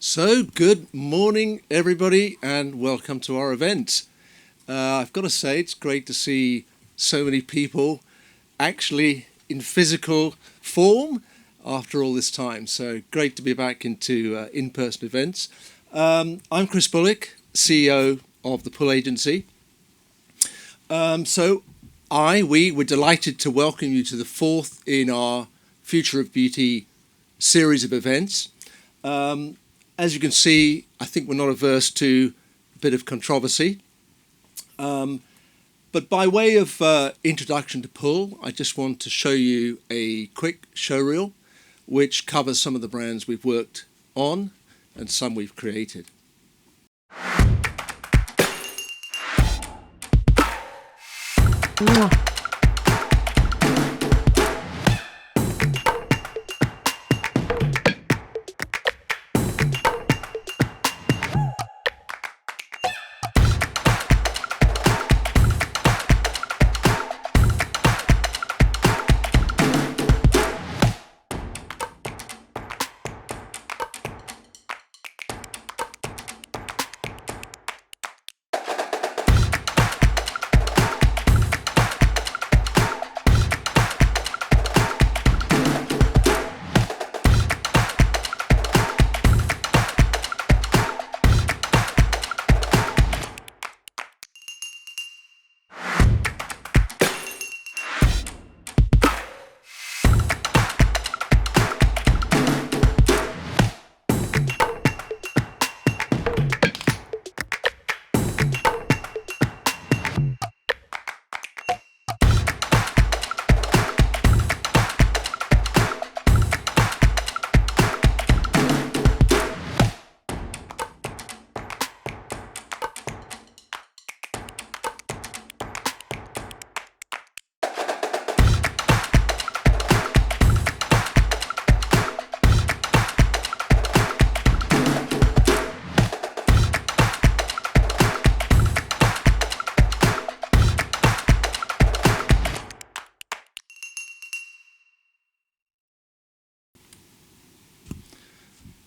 So, good morning, everybody, and welcome to our event. I've got to say, it's great to see so many people actually in physical form after all this time. So, great to be back into in-person events. I'm Chris Bullock, CEO of the Pull Agency. We were delighted to welcome you to the fourth in our Future of Beauty series of events. As you can see, I think we're not averse to a bit of controversy. But by way of introduction to Pull, I just want to show you a quick showreel which covers some of the brands we've worked on and some we've created.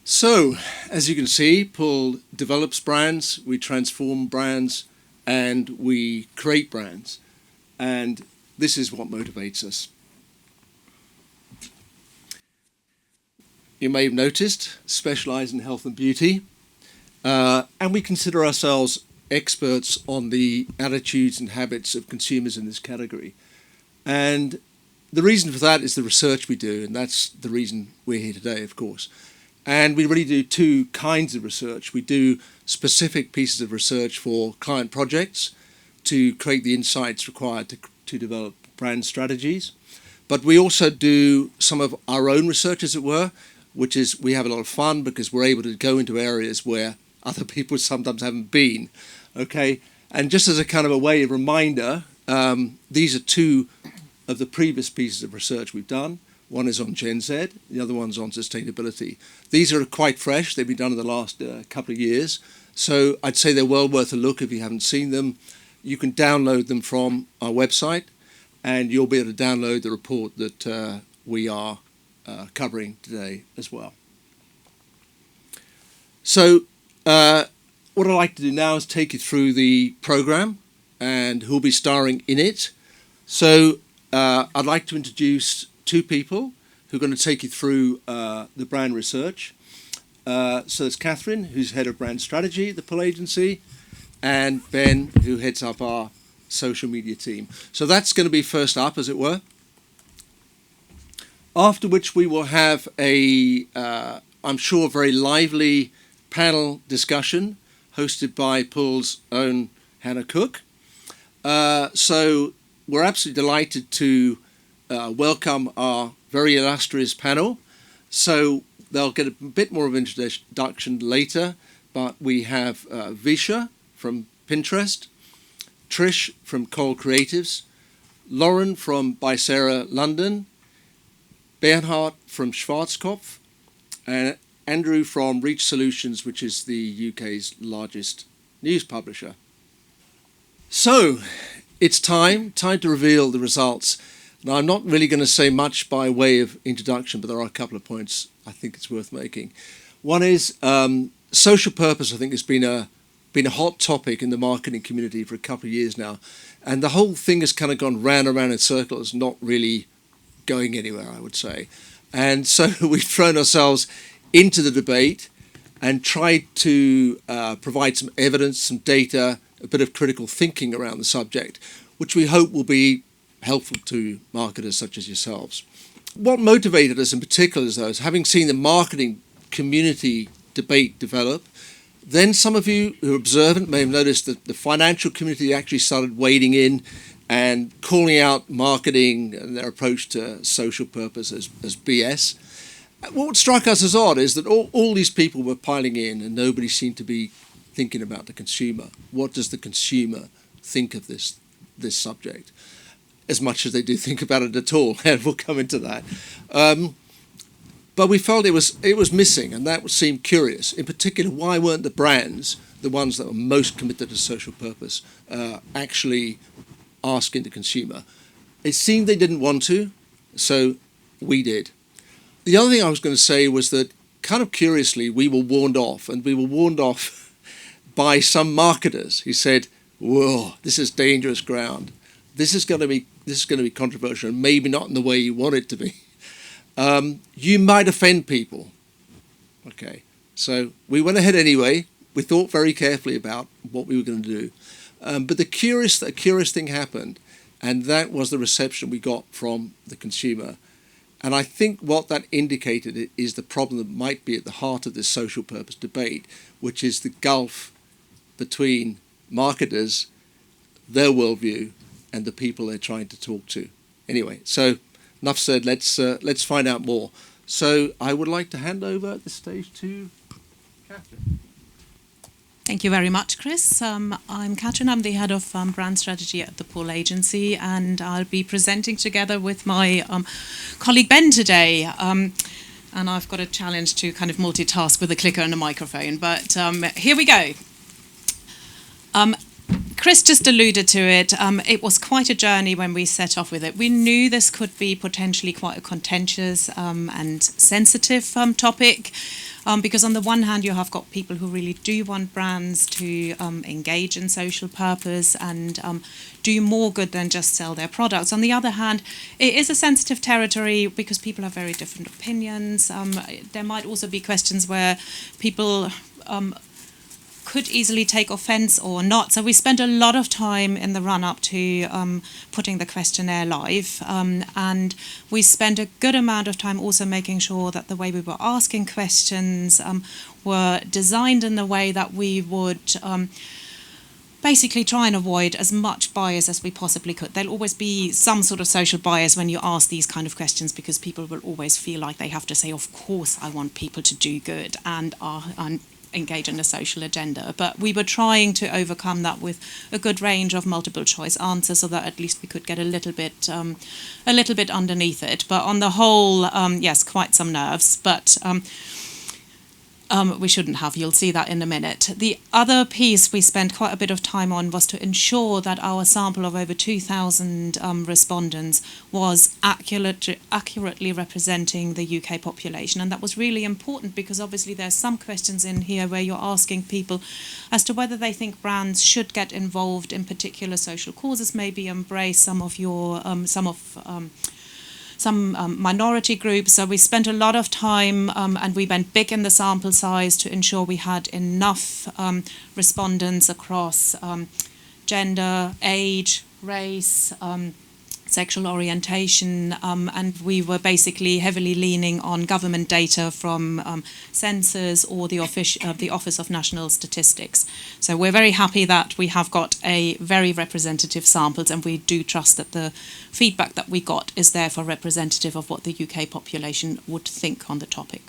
So, as you can see, Pull develops brands, we transform brands, and we create brands. And this is what motivates us. You may have noticed, specialize in health and beauty, and we consider ourselves experts on the attitudes and habits of consumers in this category. And the reason for that is the research we do, and that's the reason we're here today, of course. And we really do two kinds of research. We do specific pieces of research for client projects to create the insights required to develop brand strategies. But we also do some of our own research, as it were, which is we have a lot of fun because we're able to go into areas where other people sometimes haven't been. Okay, and just as a kind of a way of reminder, these are two of the previous pieces of research we've done. One is on Gen Z, the other one's on sustainability. These are quite fresh. They've been done in the last couple of years. So I'd say they're well worth a look if you haven't seen them. You can download them from our website, and you'll be able to download the report that we are covering today as well. So what I'd like to do now is take you through the program and who'll be starring in it. So I'd like to introduce two people who are going to take you through the brand research. So there's Catherine, who's head of brand strategy at the Pull Agency, and Ben, who heads up our social media team. So that's going to be first up, as it were. After which we will have I'm sure, very lively panel discussion hosted by Pull's own Hannah Cook. So we're absolutely delighted to welcome our very illustrious panel. So they'll get a bit more of an introduction later, but we have Visha from Pinterest, Trish from Cole Creatives, Lauren from Bicera London, Bernhard from Schwarzkopf, and Andrew from Reach Solutions, which is the UK's largest news publisher. So it's time to reveal the results. Now, I'm not really going to say much by way of introduction, but there are a couple of points I think it's worth making. One is social purpose. I think has been a hot topic in the marketing community for a couple of years now, and the whole thing has kind of gone round and round in circles, not really going anywhere, I would say. And so we've thrown ourselves into the debate and tried to provide some evidence, some data, a bit of critical thinking around the subject, which we hope will be helpful to marketers such as yourselves. What motivated us in particular is having seen the marketing community debate develop, then some of you who are observant may have noticed that the financial community actually started wading in and calling out marketing and their approach to social purpose as BS. What struck us as odd is that all these people were piling in and nobody seemed to be thinking about the consumer. What does the consumer think of this subject? As much as they do think about it at all, and we'll come into that. But we felt it was missing, and that seemed curious. In particular, why weren't the brands, the ones that were most committed to social purpose, actually asking the consumer? It seemed they didn't want to, so we did. The other thing I was going to say was that, kind of curiously, we were warned off, and we were warned off by some marketers who said, "Whoa, this is dangerous ground. This is going to be controversial, and maybe not in the way you want it to be. You might offend people." Okay, so we went ahead anyway. We thought very carefully about what we were going to do, but a curious thing happened, and that was the reception we got from the consumer. And I think what that indicated is the problem that might be at the heart of this social purpose debate, which is the gulf between marketers, their worldview, and the people they're trying to talk to. Anyway, so enough said. Let's find out more. So I would like to hand over at this stage to Catherine. Thank you very much, Chris. I'm Catherine. I'm the head of brand strategy at the Paul Agency, and I'll be presenting together with my colleague Ben today. And I've got a challenge to kind of multitask with a clicker and a microphone, but here we go. Chris just alluded to it. It was quite a journey when we set off with it. We knew this could be potentially quite a contentious and sensitive topic, because on the one hand you have got people who really do want brands to engage in social purpose and do more good than just sell their products. On the other hand, it is a sensitive territory because people have very different opinions. There might also be questions where people could easily take offence or not. So we spent a lot of time in the run-up to putting the questionnaire live, and we spent a good amount of time also making sure that the way we were asking questions were designed in the way that we would basically try and avoid as much bias as we possibly could. There'll always be some sort of social bias when you ask these kind of questions, because people will always feel like they have to say, of course I want people to do good and engage in a social agenda. But we were trying to overcome that with a good range of multiple choice answers, so that at least we could get a little bit underneath it. But on the whole, yes, quite some nerves, but we shouldn't have. You'll see that in a minute. The other piece we spent quite a bit of time on was to ensure that our sample of over 2,000 respondents was accurately representing the UK population. And that was really important because obviously there's some questions in here where you're asking people as to whether they think brands should get involved in particular social causes, maybe embrace some minority groups. So we spent a lot of time and we went big in the sample size to ensure we had enough respondents across gender, age, race, sexual orientation, and we were basically heavily leaning on government data from census or the Office of National Statistics. So we're very happy that we have got a very representative samples, and we do trust that the feedback that we got is therefore representative of what the UK population would think on the topic.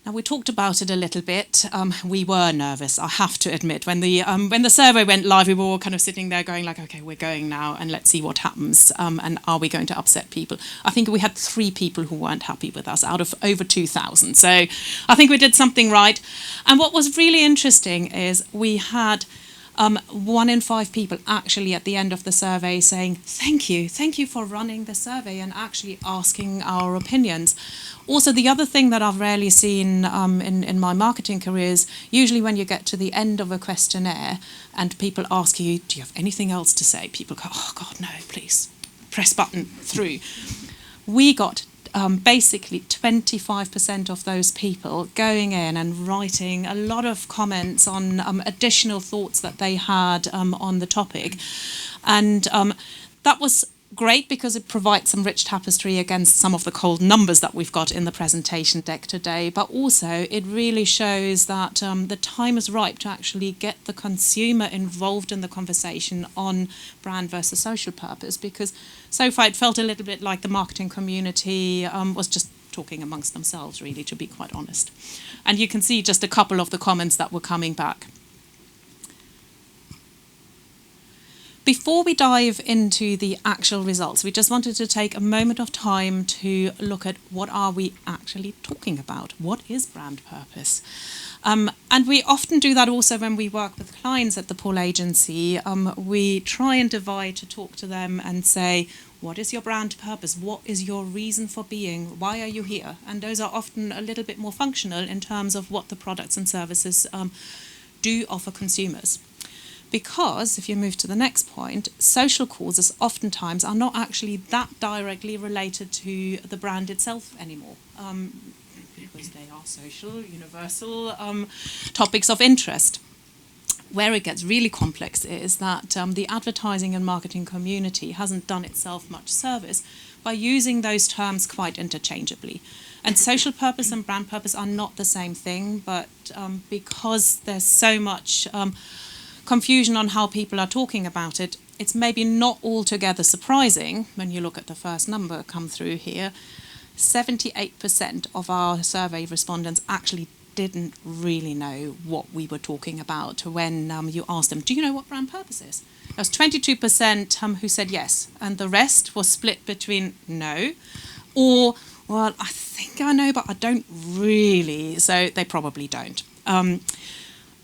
Now, we talked about it a little bit. We were nervous, I have to admit. When the survey went live, we were all kind of sitting there going like, okay, we're going now and let's see what happens. And are we going to upset people? I think we had 3 people who weren't happy with us out of over 2,000. So I think we did something right. And what was really interesting is we had 1 in 5 people actually at the end of the survey saying, thank you for running the survey and actually asking our opinions. Also, the other thing that I've rarely seen in my marketing career is usually when you get to the end of a questionnaire and people ask you, do you have anything else to say? People go, oh God, no, please, press button, through. We got basically 25% of those people going in and writing a lot of comments on additional thoughts that they had on the topic. And that was great because it provides some rich tapestry against some of the cold numbers that we've got in the presentation deck today. But also it really shows that the time is ripe to actually get the consumer involved in the conversation on brand versus social purpose, because so far it felt a little bit like the marketing community was just talking amongst themselves, really, to be quite honest. And you can see just a couple of the comments that were coming back. Before we dive into the actual results, we just wanted to take a moment of time to look at what are we actually talking about? What is brand purpose? And we often do that also when we work with clients at the Paul Agency. We try and divide to talk to them and say, what is your brand purpose? What is your reason for being? Why are you here? And those are often a little bit more functional in terms of what the products and services do offer consumers. Because, if you move to the next point, social causes oftentimes are not actually that directly related to the brand itself anymore, because they are social, universal topics of interest. Where it gets really complex is that the advertising and marketing community hasn't done itself much service by using those terms quite interchangeably. And social purpose and brand purpose are not the same thing, but because there's so much confusion on how people are talking about it, it's maybe not altogether surprising when you look at the first number come through here. 78% of our survey respondents actually didn't really know what we were talking about when you asked them, do you know what brand purpose is? There was 22% who said yes, and the rest was split between no or, well, I think I know, but I don't really, so they probably don't.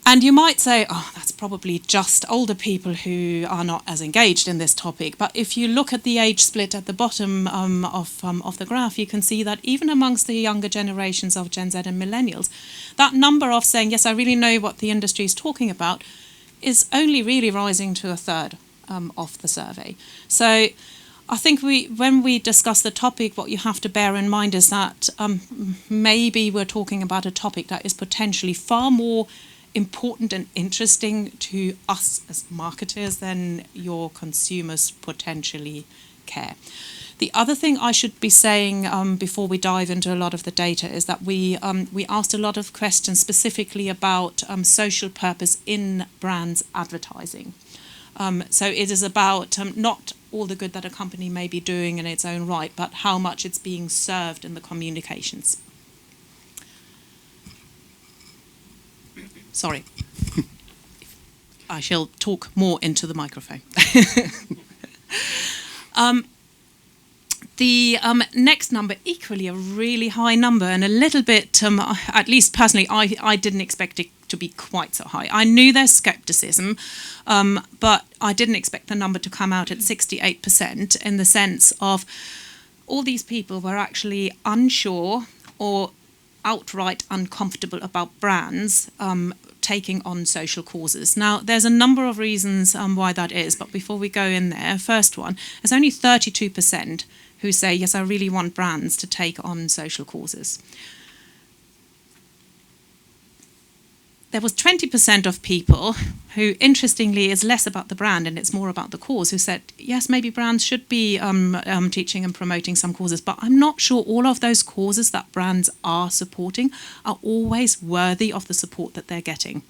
And you might say, oh, that's probably just older people who are not as engaged in this topic. But if you look at the age split at the bottom of the graph, you can see that even amongst the younger generations of Gen Z and millennials, that number of saying, yes, I really know what the industry is talking about, is only really rising to a third of the survey. So I think when we discuss the topic, what you have to bear in mind is that maybe we're talking about a topic that is potentially far more important and interesting to us as marketers than your consumers potentially care. The other thing I should be saying before we dive into a lot of the data is that we asked a lot of questions specifically about social purpose in brands advertising. So it is about not all the good that a company may be doing in its own right, but how much it's being served in the communications. Sorry, I shall talk more into the microphone. The next number, equally a really high number, and a little bit, at least personally, I didn't expect it to be quite so high. I knew there's scepticism, but I didn't expect the number to come out at 68%, in the sense of all these people were actually unsure or outright uncomfortable about brands taking on social causes. Now, there's a number of reasons why that is, but before we go in there, first one, there's only 32% who say, yes, I really want brands to take on social causes. There was 20% of people who, interestingly, is less about the brand and it's more about the cause, who said, yes, maybe brands should be teaching and promoting some causes, but I'm not sure all of those causes that brands are supporting are always worthy of the support that they're getting.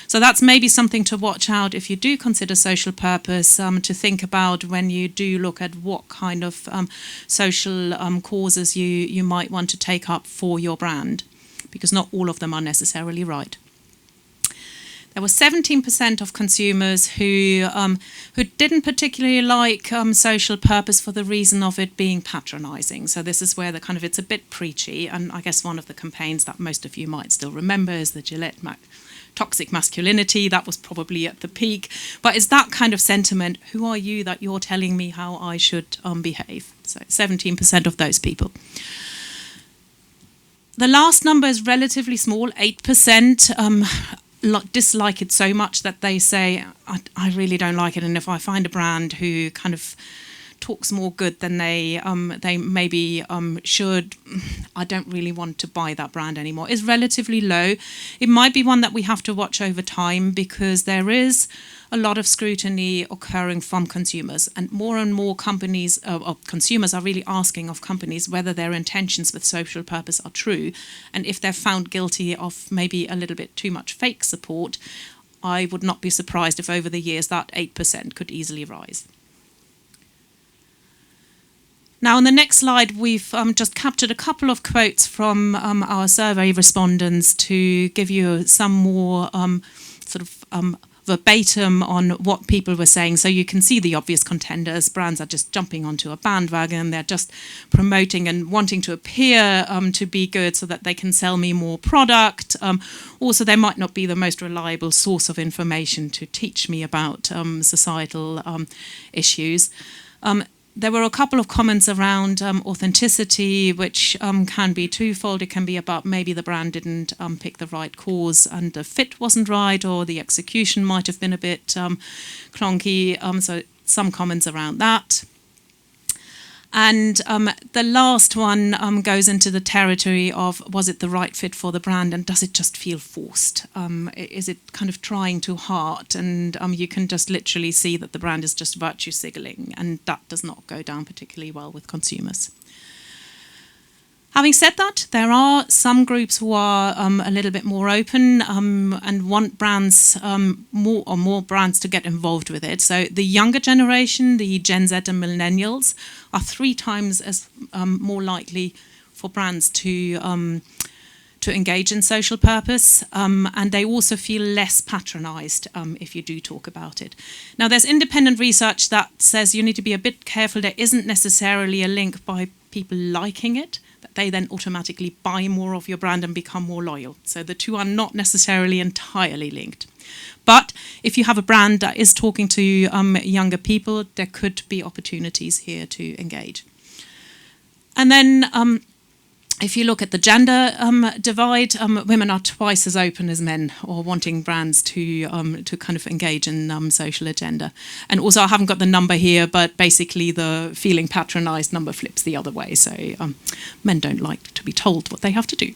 So that's maybe something to watch out if you do consider social purpose, to think about when you do look at what kind of social causes you might want to take up for your brand, because not all of them are necessarily right. There were 17% of consumers who didn't particularly like social purpose for the reason of it being patronising. So this is where it's a bit preachy. And I guess one of the campaigns that most of you might still remember is the Gillette toxic masculinity, that was probably at the peak. But it's that kind of sentiment, who are you that you're telling me how I should behave? So 17% of those people. The last number is relatively small, 8%. Dislike it so much that they say, I really don't like it. And if I find a brand who kind of talks more good than they maybe should, I don't really want to buy that brand anymore. It's relatively low. It might be one that we have to watch over time, because there is a lot of scrutiny occurring from consumers, and more companies or consumers are really asking of companies whether their intentions with social purpose are true, and if they're found guilty of maybe a little bit too much fake support, I would not be surprised if over the years that 8% could easily rise. Now, on the next slide, we've just captured a couple of quotes from our survey respondents to give you some more verbatim on what people were saying. So you can see the obvious contenders. Brands are just jumping onto a bandwagon. They're just promoting and wanting to appear to be good so that they can sell me more product. Also, they might not be the most reliable source of information to teach me about societal issues. There were a couple of comments around authenticity, which can be twofold. It can be about maybe the brand didn't pick the right cause and the fit wasn't right, or the execution might have been a bit clunky. So some comments around that. And the last one goes into the territory of, was it the right fit for the brand, and does it just feel forced? Is it kind of trying too hard? And you can just literally see that the brand is just virtue signaling, and that does not go down particularly well with consumers. Having said that, there are some groups who are a little bit more open and want brands, more brands to get involved with it. So the younger generation, the Gen Z and millennials, are 3 times as more likely for brands to engage in social purpose, and they also feel less patronised if you do talk about it. Now, there's independent research that says you need to be a bit careful. There isn't necessarily a link by people liking it, that they then automatically buy more of your brand and become more loyal. So the two are not necessarily entirely linked. But if you have a brand that is talking to younger people, there could be opportunities here to engage. And then if you look at the gender divide, women are twice as open as men, or wanting brands to kind of engage in social agenda. And also, I haven't got the number here, but basically the feeling patronised number flips the other way. So men don't like to be told what they have to do.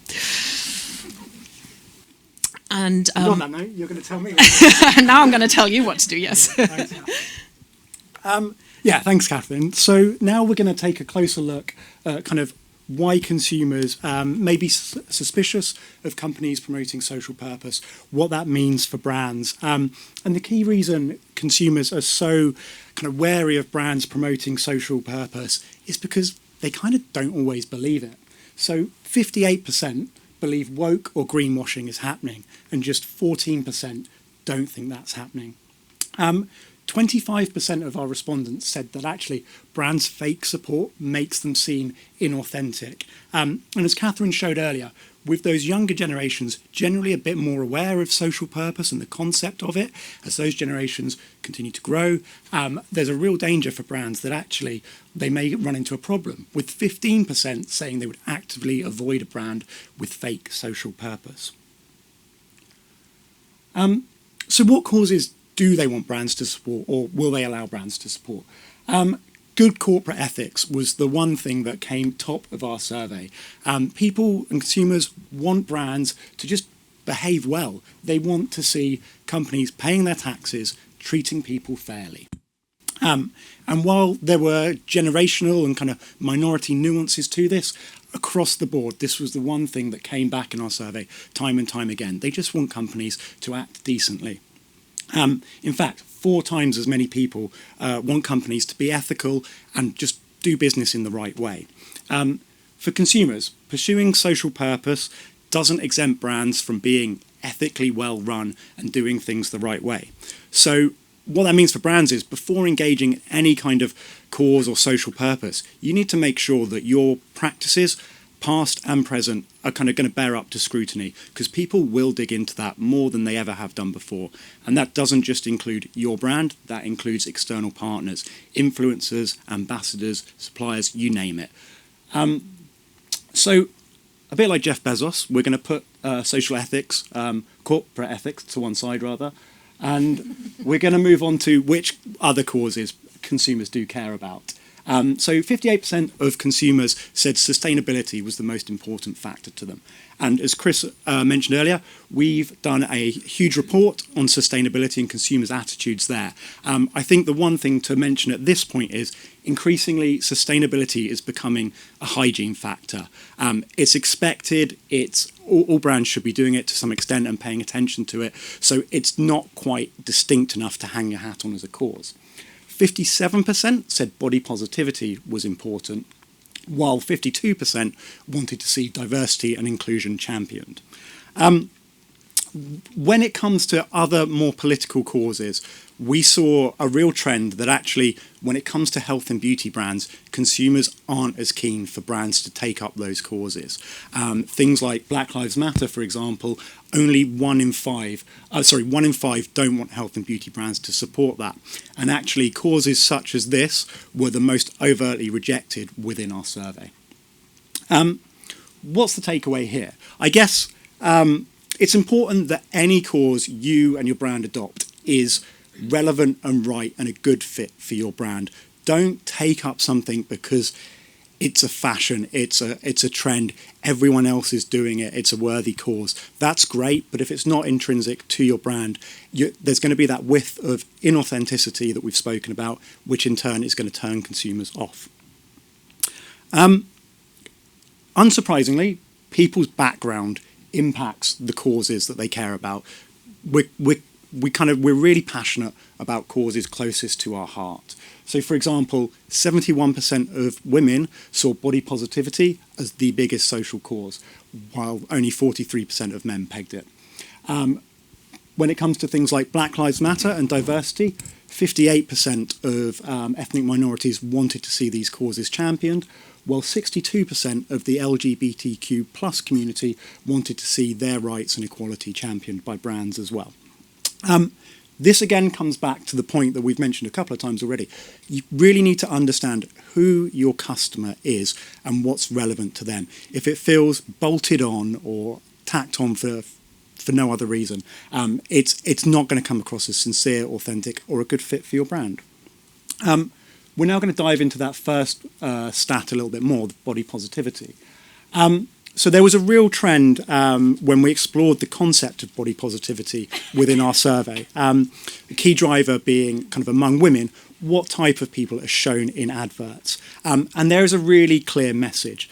And on that note, you're going to tell me. Now I'm going to tell you what to do. Yes. Yeah, thanks, Catherine. So now we're going to take a closer look at kind of why consumers may be suspicious of companies promoting social purpose, what that means for brands. And the key reason consumers are so kind of wary of brands promoting social purpose is because they kind of don't always believe it. So 58% believe woke or greenwashing is happening, and just 14% don't think that's happening. 25% of our respondents said that actually brands' fake support makes them seem inauthentic. And as Catherine showed earlier, with those younger generations generally a bit more aware of social purpose and the concept of it, as those generations continue to grow, there's a real danger for brands that actually they may run into a problem, with 15% saying they would actively avoid a brand with fake social purpose. So what causes do they want brands to support, or will they allow brands to support? Good corporate ethics was the one thing that came top of our survey. People and consumers want brands to just behave well. They want to see companies paying their taxes, treating people fairly. And while there were generational and kind of minority nuances to this, across the board, this was the one thing that came back in our survey time and time again. They just want companies to act decently. In fact, 4 times as many people want companies to be ethical and just do business in the right way. For consumers, pursuing social purpose doesn't exempt brands from being ethically well run and doing things the right way. So what that means for brands is before engaging in any kind of cause or social purpose, you need to make sure that your practices past and present, are kind of going to bear up to scrutiny, because people will dig into that more than they ever have done before. And that doesn't just include your brand, that includes external partners, influencers, ambassadors, suppliers, you name it. So a bit like Jeff Bezos, we're going to put social ethics, corporate ethics to one side rather, and we're going to move on to which other causes consumers do care about. So 58% of consumers said sustainability was the most important factor to them. And as Chris mentioned earlier, we've done a huge report on sustainability and consumers' attitudes there. I think the one thing to mention at this point is increasingly sustainability is becoming a hygiene factor. It's expected, all brands should be doing it to some extent and paying attention to it, so it's not quite distinct enough to hang your hat on as a cause. 57% said body positivity was important, while 52% wanted to see diversity and inclusion championed. When it comes to other more political causes, we saw a real trend that actually, when it comes to health and beauty brands, consumers aren't as keen for brands to take up those causes. Things like Black Lives Matter, for example, only 1 in 5 don't want health and beauty brands to support that. And actually, causes such as this were the most overtly rejected within our survey. What's the takeaway here? I guess it's important that any cause you and your brand adopt is relevant and right and a good fit for your brand. Don't take up something because it's a fashion, it's a trend, everyone else is doing it, it's a worthy cause. That's great, but if it's not intrinsic to your brand, there's going to be that whiff of inauthenticity that we've spoken about, which in turn is going to turn consumers off. Unsurprisingly, people's background impacts the causes that they care about. We're really passionate about causes closest to our heart. So, for example, 71% of women saw body positivity as the biggest social cause, while only 43% of men pegged it. When it comes to things like Black Lives Matter and diversity, 58% of ethnic minorities wanted to see these causes championed, while 62% of the LGBTQ plus community wanted to see their rights and equality championed by brands as well. This again comes back to the point that we've mentioned a couple of times already. You really need to understand who your customer is and what's relevant to them. If it feels bolted on or tacked on for no other reason, it's not going to come across as sincere, authentic, or a good fit for your brand. We're now going to dive into that first stat a little bit more, the body positivity. So there was a real trend when we explored the concept of body positivity within our survey. The key driver being kind of among women, what type of people are shown in adverts. And there is a really clear message.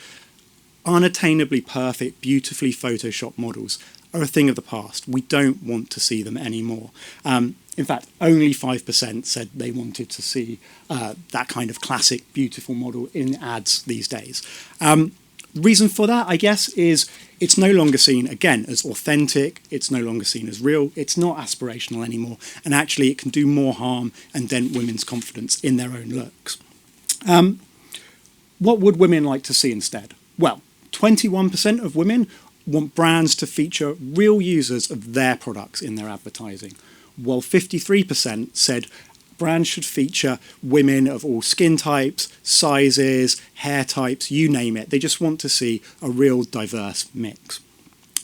Unattainably perfect, beautifully photoshopped models are a thing of the past. We don't want to see them anymore. In fact, only 5% said they wanted to see that kind of classic, beautiful model in ads these days. Reason for that, I guess, is it's no longer seen, again, as authentic. It's no longer seen as real. It's not aspirational anymore. And actually, it can do more harm and dent women's confidence in their own looks. What would women like to see instead? Well, 21% of women want brands to feature real users of their products in their advertising, while 53% said brands should feature women of all skin types, sizes, hair types, you name it. They just want to see a real diverse mix.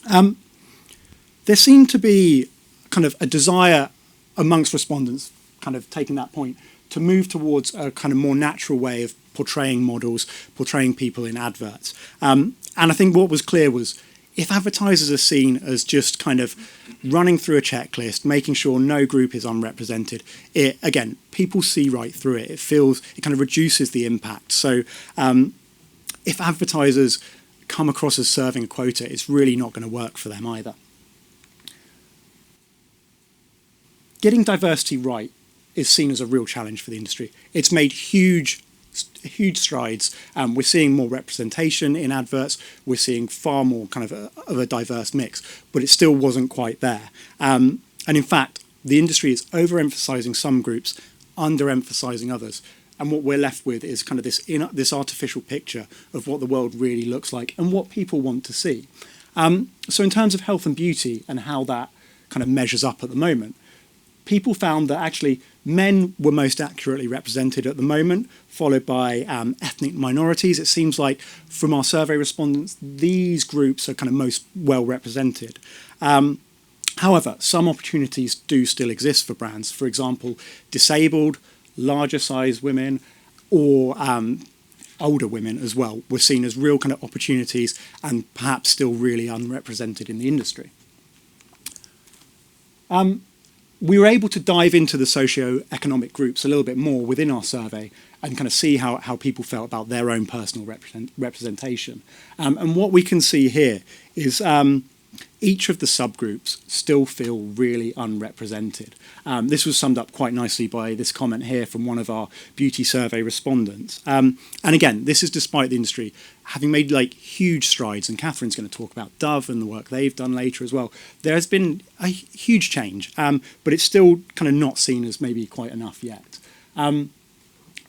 There seemed to be kind of a desire amongst respondents, kind of taking that point, to move towards a kind of more natural way of portraying models, portraying people in adverts. And I think what was clear was if advertisers are seen as just kind of running through a checklist, making sure no group is unrepresented, again, people see right through it. It kind of reduces the impact. So if advertisers come across as serving a quota, it's really not going to work for them either. Getting diversity right is seen as a real challenge for the industry. It's made huge strides. We're seeing more representation in adverts. We're seeing far more kind of a diverse mix, but it still wasn't quite there. And in fact, the industry is overemphasizing some groups, underemphasizing others. and what we're left with is kind of this artificial picture of what the world really looks like and what people want to see. So in terms of health and beauty and how that kind of measures up at the moment, people found that actually men were most accurately represented at the moment, followed by ethnic minorities. It seems like from our survey respondents, these groups are kind of most well represented. However, some opportunities do still exist for brands. For example, disabled, larger size women, or older women as well were seen as real kind of opportunities and perhaps still really unrepresented in the industry. We were able to dive into the socio-economic groups a little bit more within our survey and kind of see how people felt about their own personal representation. And what we can see here is each of the subgroups still feel really unrepresented. This was summed up quite nicely by this comment here from one of our beauty survey respondents. And again, this is despite the industry having made like huge strides, and Catherine's going to talk about Dove and the work they've done later as well. There's been a huge change, but it's still kind of not seen as maybe quite enough yet.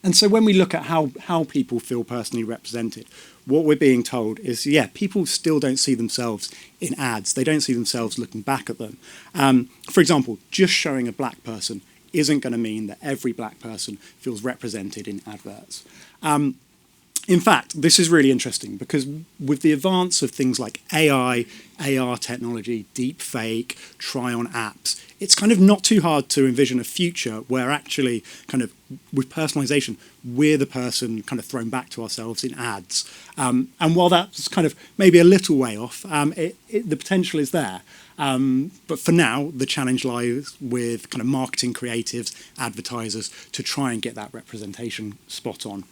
And so when we look at how people feel personally represented, what we're being told is, yeah, people still don't see themselves in ads. They don't see themselves looking back at them. For example, just showing a black person isn't going to mean that every black person feels represented in adverts. In fact, this is really interesting because with the advance of things like AI, AR technology, deep fake, try-on apps, it's kind of not too hard to envision a future where actually kind of with personalization, we're the person kind of thrown back to ourselves in ads. And while that's kind of maybe a little way off, the potential is there. But for now, the challenge lies with kind of marketing creatives, advertisers to try and get that representation spot on.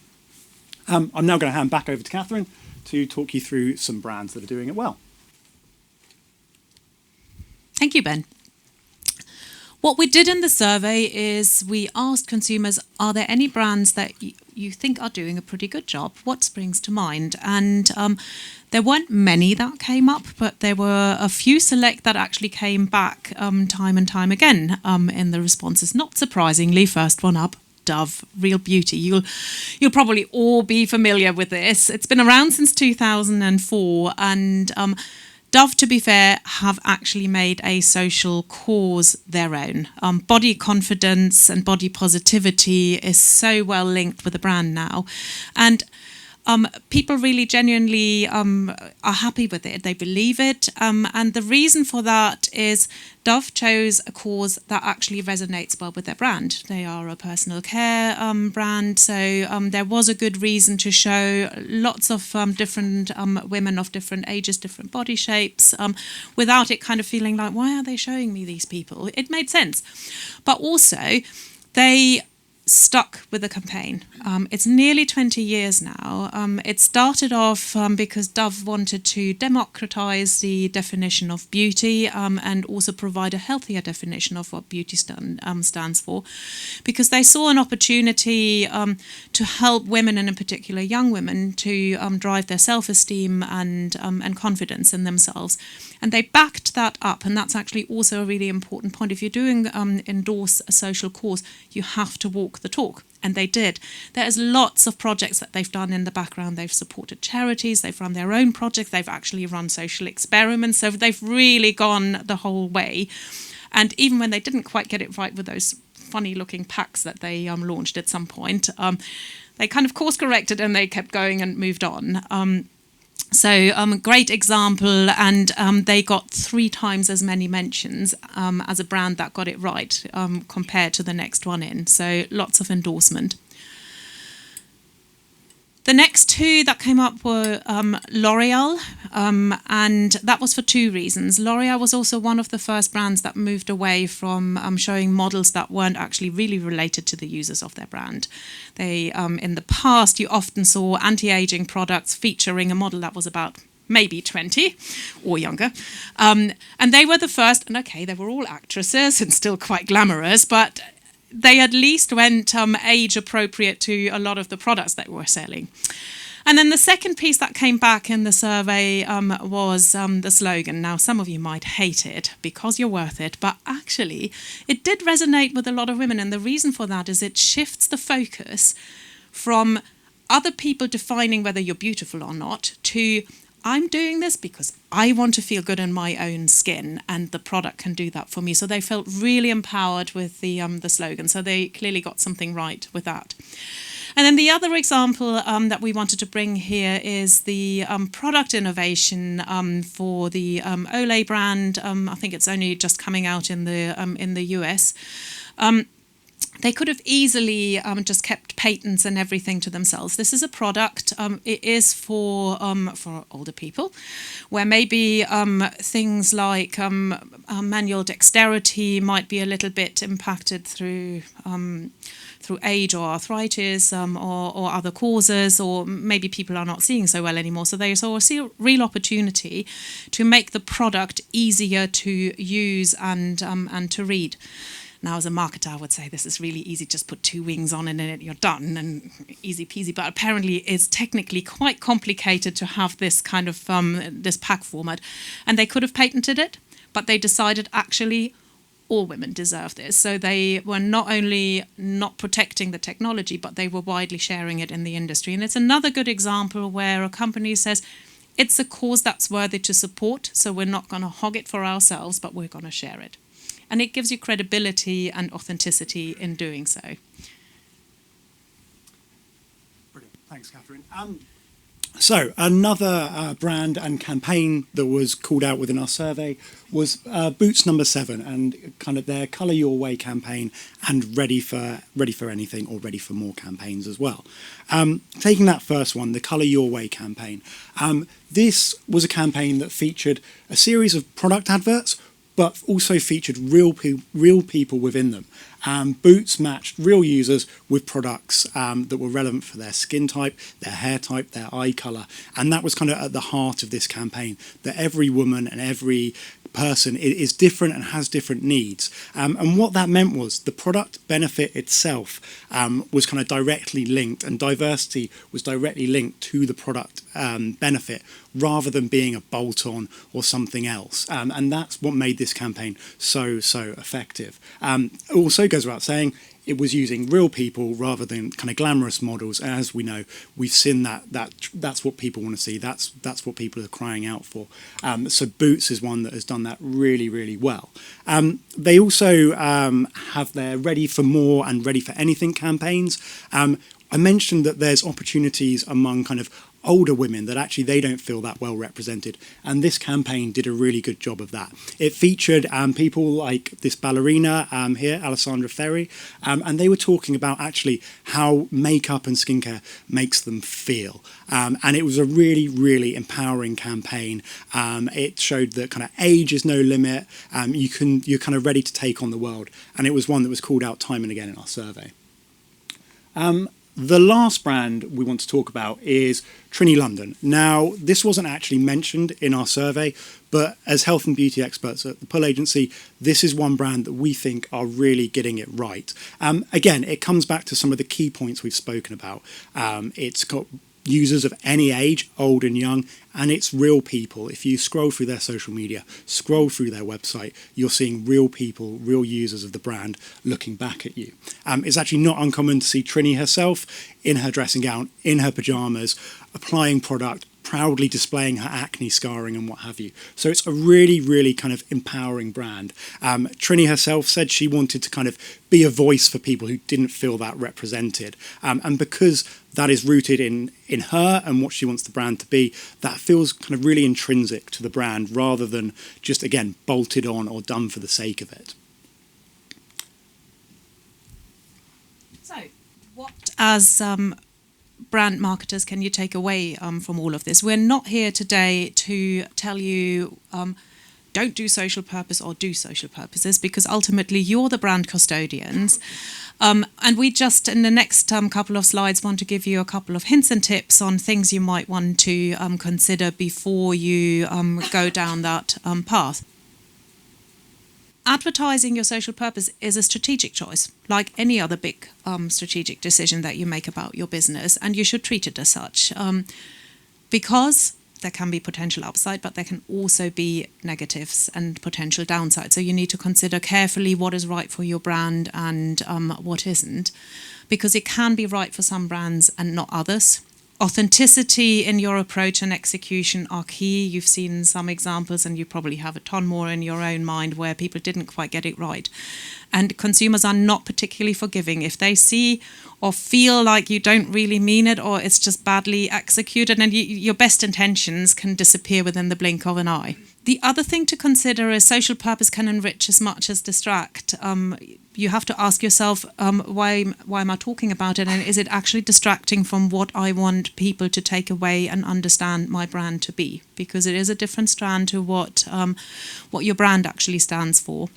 I'm now going to hand back over to Catherine to talk you through some brands that are doing it well. Thank you, Ben. What we did in the survey is we asked consumers, are there any brands that you think are doing a pretty good job? What springs to mind? And there weren't many that came up, but there were a few select that actually came back time and time again in the responses. Not surprisingly, first one up, Dove, Real Beauty. You'll probably all be familiar with this. It's been around since 2004, and Dove, to be fair, have actually made a social cause their own. Body confidence and body positivity is so well linked with the brand now, and people really genuinely are happy with it. They believe it, and the reason for that is Dove chose a cause that actually resonates well with their brand. They are a personal care brand, so there was a good reason to show lots of different women of different ages, different body shapes, without it kind of feeling like, why are they showing me these people? It made sense. But also, they stuck with the campaign. It's nearly 20 years now. It started off because Dove wanted to democratise the definition of beauty and also provide a healthier definition of what beauty stands for, because they saw an opportunity to help women, and in particular young women, to drive their self-esteem and confidence in themselves. And they backed that up, and that's actually also a really important point. If you're doing endorse a social cause, you have to walk the talk, and they did. There's lots of projects that they've done in the background. They've supported charities, they've run their own projects, they've actually run social experiments, so they've really gone the whole way. And even when they didn't quite get it right with those funny looking packs that they launched at some point, they kind of course corrected and they kept going and moved on. So great example, and they got 3 times as many mentions as a brand that got it right compared to the next one in. So lots of endorsement. The next 2 that came up were L'Oreal, and that was for 2 reasons. L'Oreal was also one of the first brands that moved away from showing models that weren't actually really related to the users of their brand. They, in the past, you often saw anti-aging products featuring a model that was about maybe 20 or younger. And they were the first, and okay, they were all actresses and still quite glamorous, but they at least went age appropriate to a lot of the products that were selling. And then the second piece that came back in the survey was the slogan. Now, some of you might hate it because you're worth it, but actually it did resonate with a lot of women. And the reason for that is it shifts the focus from other people defining whether you're beautiful or not to I'm doing this because I want to feel good in my own skin, and the product can do that for me. So they felt really empowered with the slogan. So they clearly got something right with that. And then the other example that we wanted to bring here is the product innovation for the Olay brand. I think it's only just coming out in the US. They could have easily just kept patents and everything to themselves. This is a product. It is for older people, where maybe things like manual dexterity might be a little bit impacted through age or arthritis or other causes, or maybe people are not seeing so well anymore. So they saw a real opportunity to make the product easier to use and to read. Now, as a marketer, I would say this is really easy. Just put 2 wings on and you're done, and easy peasy. But apparently it's technically quite complicated to have this kind of this pack format. And they could have patented it, but they decided actually all women deserve this. So they were not only not protecting the technology, but they were widely sharing it in the industry. And it's another good example where a company says, it's a cause that's worthy to support, so we're not going to hog it for ourselves, but we're going to share it. And it gives you credibility and authenticity in doing so. Brilliant. Thanks, Catherine. So another brand and campaign that was called out within our survey was Boots Number 7, and kind of their Colour Your Way campaign and Ready for Anything or Ready for More campaigns as well. Taking that first one, the Colour Your Way campaign, this was a campaign that featured a series of product adverts, but also featured real people within them. Boots matched real users with products that were relevant for their skin type, their hair type, their eye colour. And that was kind of at the heart of this campaign, that every woman and every person is different and has different needs. And what that meant was the product benefit itself was kind of directly linked, and diversity was directly linked to the product benefit rather than being a bolt-on or something else. And that's what made this campaign so effective. It also goes without saying, it was using real people rather than kind of glamorous models. As we know, we've seen that's what people want to see. That's what people are crying out for. So Boots is one that has done that really well. They also have their Ready for More and Ready for Anything campaigns. I mentioned that there's opportunities among kind of older women that actually they don't feel that well represented, and this campaign did a really good job of that. It featured people like this ballerina here, Alessandra Ferri, and they were talking about actually how makeup and skincare makes them feel, and it was a really empowering campaign. It showed that kind of age is no limit. You're kind of ready to take on the world, and it was one that was called out time and again in our survey. The last brand we want to talk about is Trini London. Now, this wasn't actually mentioned in our survey, but as health and beauty experts at the Pull Agency, this is one brand that we think are really getting it right. Again, it comes back to some of the key points we've spoken about. It's got users of any age, old and young, and it's real people. If you scroll through their social media, scroll through their website, you're seeing real people, real users of the brand looking back at you. It's actually not uncommon to see Trini herself in her dressing gown, in her pyjamas, applying product, proudly displaying her acne scarring and what have you. So it's a really kind of empowering brand. Trini herself said she wanted to kind of be a voice for people who didn't feel that represented. And because that is rooted in her and what she wants the brand to be, that feels kind of really intrinsic to the brand rather than just, again, bolted on or done for the sake of it. So, what as brand marketers can you take away from all of this? We're not here today to tell you don't do social purpose or do social purposes, because ultimately you're the brand custodians. And we just, in the next couple of slides, want to give you a couple of hints and tips on things you might want to consider before you go down that path. Advertising your social purpose is a strategic choice, like any other big strategic decision that you make about your business, and you should treat it as such. Because there can be potential upside, but there can also be negatives and potential downside. So you need to consider carefully what is right for your brand and what isn't, because it can be right for some brands and not others. Authenticity in your approach and execution are key. You've seen some examples, and you probably have a ton more in your own mind where people didn't quite get it right. And consumers are not particularly forgiving. If they see or feel like you don't really mean it, or it's just badly executed, and your best intentions can disappear within the blink of an eye. The other thing to consider is social purpose can enrich as much as distract. You have to ask yourself, why am I talking about it? And is it actually distracting from what I want people to take away and understand my brand to be? Because it is a different strand to what your brand actually stands for.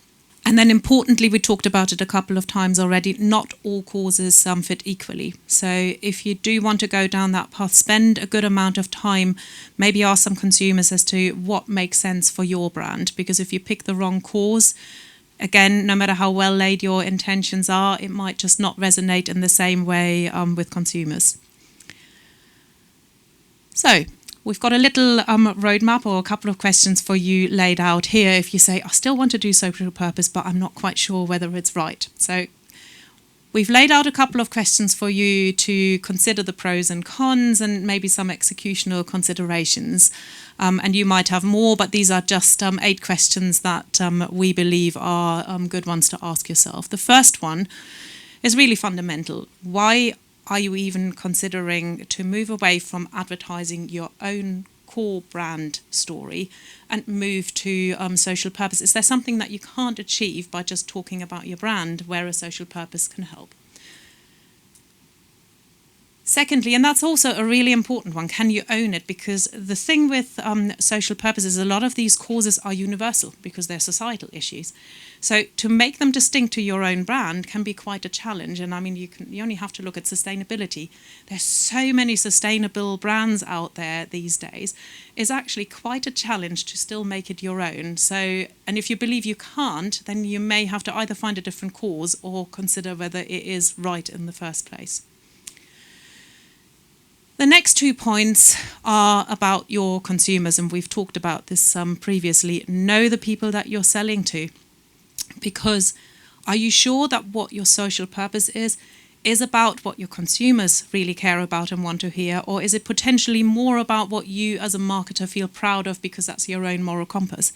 And then importantly, we talked about it a couple of times already, not all causes fit equally. So if you do want to go down that path, spend a good amount of time, maybe ask some consumers as to what makes sense for your brand. Because if you pick the wrong cause, again, no matter how well laid your intentions are, it might just not resonate in the same way with consumers. So we've got a little roadmap or a couple of questions for you laid out here. If you say, I still want to do social purpose, but I'm not quite sure whether it's right. So we've laid out a couple of questions for you to consider the pros and cons and maybe some executional considerations. And you might have more, but these are just 8 questions that we believe are good ones to ask yourself. The first one is really fundamental. Why are you even considering to move away from advertising your own core brand story and move to social purpose? Is there something that you can't achieve by just talking about your brand where a social purpose can help? Secondly, and that's also a really important one, can you own it? Because the thing with social purpose is a lot of these causes are universal because they're societal issues. So to make them distinct to your own brand can be quite a challenge. And I mean, you only have to look at sustainability. There's so many sustainable brands out there these days. It's actually quite a challenge to still make it your own. So, and if you believe you can't, then you may have to either find a different cause or consider whether it is right in the first place. The next 2 points are about your consumers, and we've talked about this previously. Know the people that you're selling to, because are you sure that what your social purpose is about what your consumers really care about and want to hear, or is it potentially more about what you as a marketer feel proud of because that's your own moral compass?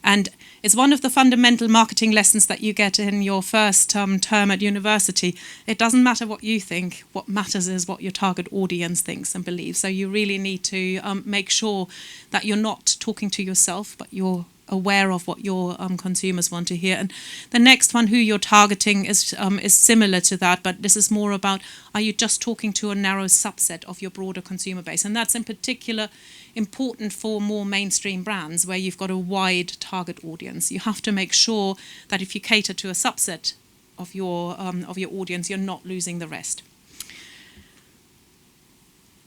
And it's one of the fundamental marketing lessons that you get in your first term at university. It doesn't matter what you think. What matters is what your target audience thinks and believes. So you really need to make sure that you're not talking to yourself, but you're aware of what your consumers want to hear. And the next one, who you're targeting, is similar to that, but this is more about, are you just talking to a narrow subset of your broader consumer base? And that's in particular important for more mainstream brands where you've got a wide target audience. You have to make sure that if you cater to a subset of your audience, you're not losing the rest.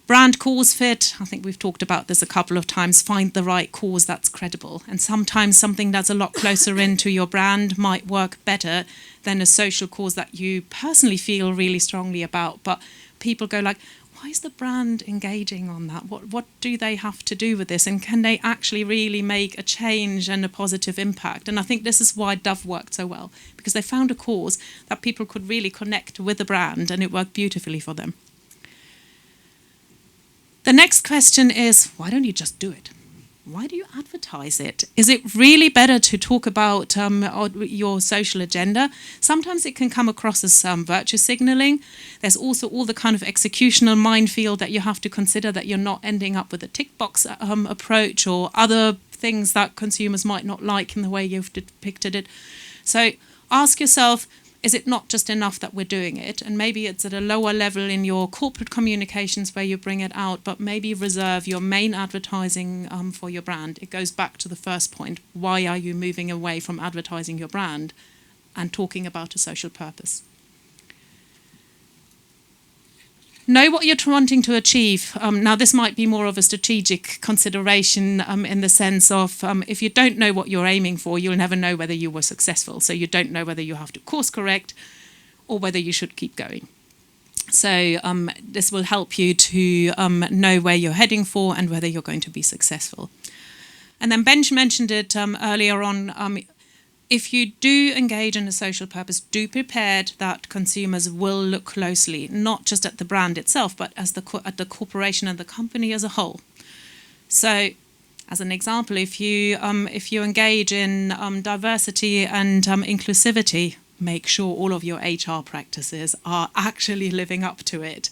Brand cause fit, I think we've talked about this a couple of times. Find the right cause that's credible. And sometimes something that's a lot closer into your brand might work better than a social cause that you personally feel really strongly about. But people go like, why is the brand engaging on that? What do they have to do with this? And can they actually really make a change and a positive impact? And I think this is why Dove worked so well, because they found a cause that people could really connect with the brand, and it worked beautifully for them. The next question is, why don't you just do it? Why do you advertise it? Is it really better to talk about your social agenda? Sometimes it can come across as virtue signaling. There's also all the kind of executional minefield that you have to consider, that you're not ending up with a tick box approach or other things that consumers might not like in the way you've depicted it. So ask yourself, is it not just enough that we're doing it? And maybe it's at a lower level in your corporate communications where you bring it out, but maybe reserve your main advertising for your brand. It goes back to the first point. Why are you moving away from advertising your brand and talking about a social purpose? Know what you're wanting to achieve. Now, this might be more of a strategic consideration in the sense of if you don't know what you're aiming for, you'll never know whether you were successful. So you don't know whether you have to course correct or whether you should keep going. So this will help you to know where you're heading for and whether you're going to be successful. And then Ben mentioned it earlier on. If you do engage in a social purpose, do prepared that consumers will look closely, not just at the brand itself, but at the corporation and the company as a whole. So, as an example, if you engage in diversity and inclusivity, make sure all of your HR practices are actually living up to it.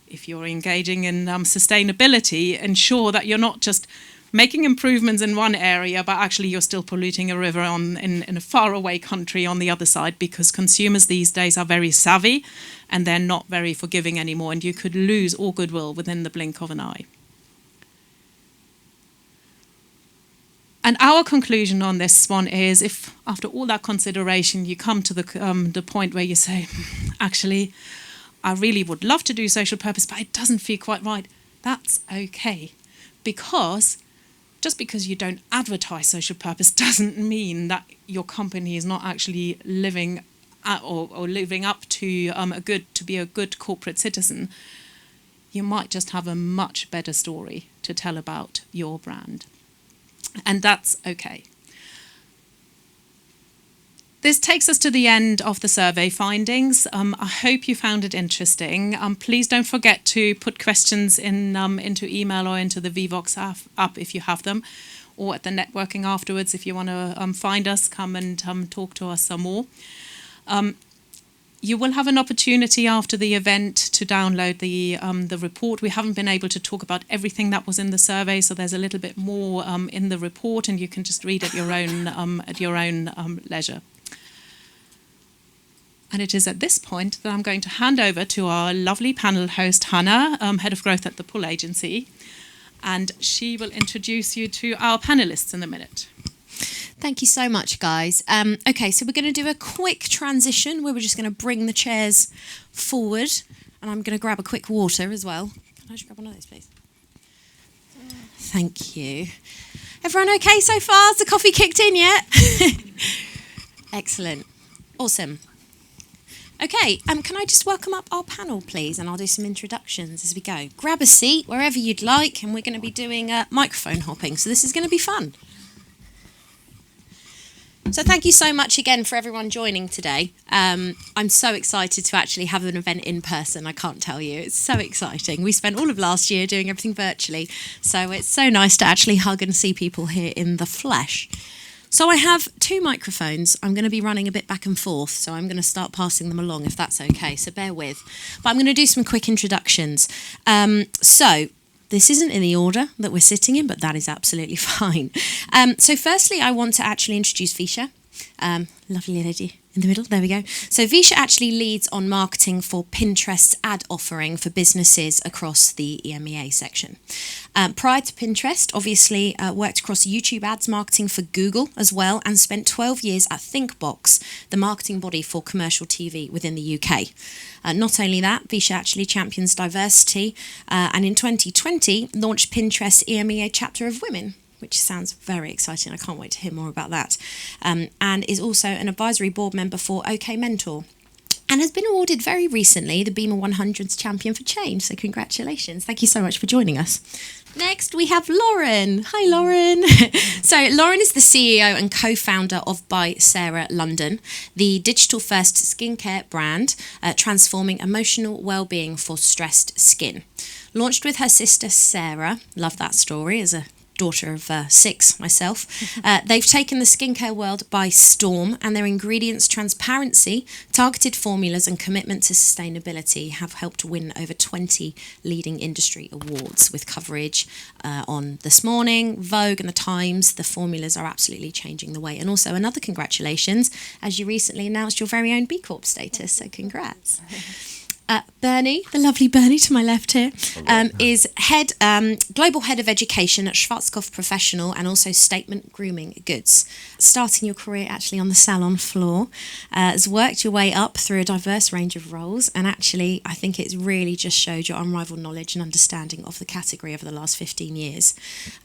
If you're engaging in sustainability, ensure that you're not just making improvements in one area, but actually you're still polluting a river in a faraway country on the other side, because consumers these days are very savvy and they're not very forgiving anymore, and you could lose all goodwill within the blink of an eye. And our conclusion on this one is, if after all that consideration you come to the point where you say, actually, I really would love to do social purpose, but it doesn't feel quite right, that's okay. Because just because you don't advertise social purpose doesn't mean that your company is not actually living or living up to be a good corporate citizen. You might just have a much better story to tell about your brand. And that's okay. This takes us to the end of the survey findings. I hope you found it interesting. Please don't forget to put questions into email or into the VVox app if you have them, or at the networking afterwards if you want to find us, come and talk to us some more. You will have an opportunity after the event to download the report. We haven't been able to talk about everything that was in the survey, so there's a little bit more in the report, and you can just read at your own leisure. And it is at this point that I'm going to hand over to our lovely panel host, Hannah, Head of Growth at the Pull Agency, and she will introduce you to our panellists in a minute. Thank you so much, guys. Okay, so we're going to do a quick transition where we're just going to bring the chairs forward, and I'm going to grab a quick water as well. Can I just grab one of those, please? Thank you. Everyone okay so far? Has the coffee kicked in yet? Excellent. Awesome. Okay, can I just welcome up our panel, please, and I'll do some introductions as we go. Grab a seat wherever you'd like, and we're going to be doing microphone hopping, so this is going to be fun. So thank you so much again for everyone joining today. I'm so excited to actually have an event in person, I can't tell you. It's so exciting. We spent all of last year doing everything virtually, so it's so nice to actually hug and see people here in the flesh. So I have two microphones. I'm going to be running a bit back and forth, so I'm going to start passing them along if that's okay, so bear with. But I'm going to do some quick introductions. So this isn't in the order that we're sitting in, but that is absolutely fine. So firstly, I want to actually introduce Visha. Lovely lady in the middle, there we go. So Visha actually leads on marketing for Pinterest's ad offering for businesses across the EMEA section. Prior to Pinterest, obviously worked across YouTube ads marketing for Google as well, and spent 12 years at ThinkBox, the marketing body for commercial TV within the UK. Not only that, Visha actually champions diversity, and in 2020 launched Pinterest EMEA chapter of Women, which sounds very exciting. I can't wait to hear more about that. And is also an advisory board member for OK Mentor, and has been awarded very recently the Beamer 100's Champion for Change. So congratulations. Thank you so much for joining us. Next, we have Lauren. Hi, Lauren. So Lauren is the CEO and co-founder of By Sarah London, the digital-first skincare brand transforming emotional well-being for stressed skin. Launched with her sister Sarah, love that story, as a daughter of 6 myself. They've taken the skincare world by storm, and their ingredients, transparency, targeted formulas and commitment to sustainability have helped win over 20 leading industry awards with coverage on This Morning, Vogue and The Times. The formulas are absolutely changing the way. And also another congratulations, as you recently announced your very own B Corp status, so congrats. Bernie, the lovely Bernie to my left here, is global head of education at Schwarzkopf Professional and also Statement Grooming Goods. Starting your career actually on the salon floor, has worked your way up through a diverse range of roles, and actually I think it's really just showed your unrivaled knowledge and understanding of the category over the last 15 years.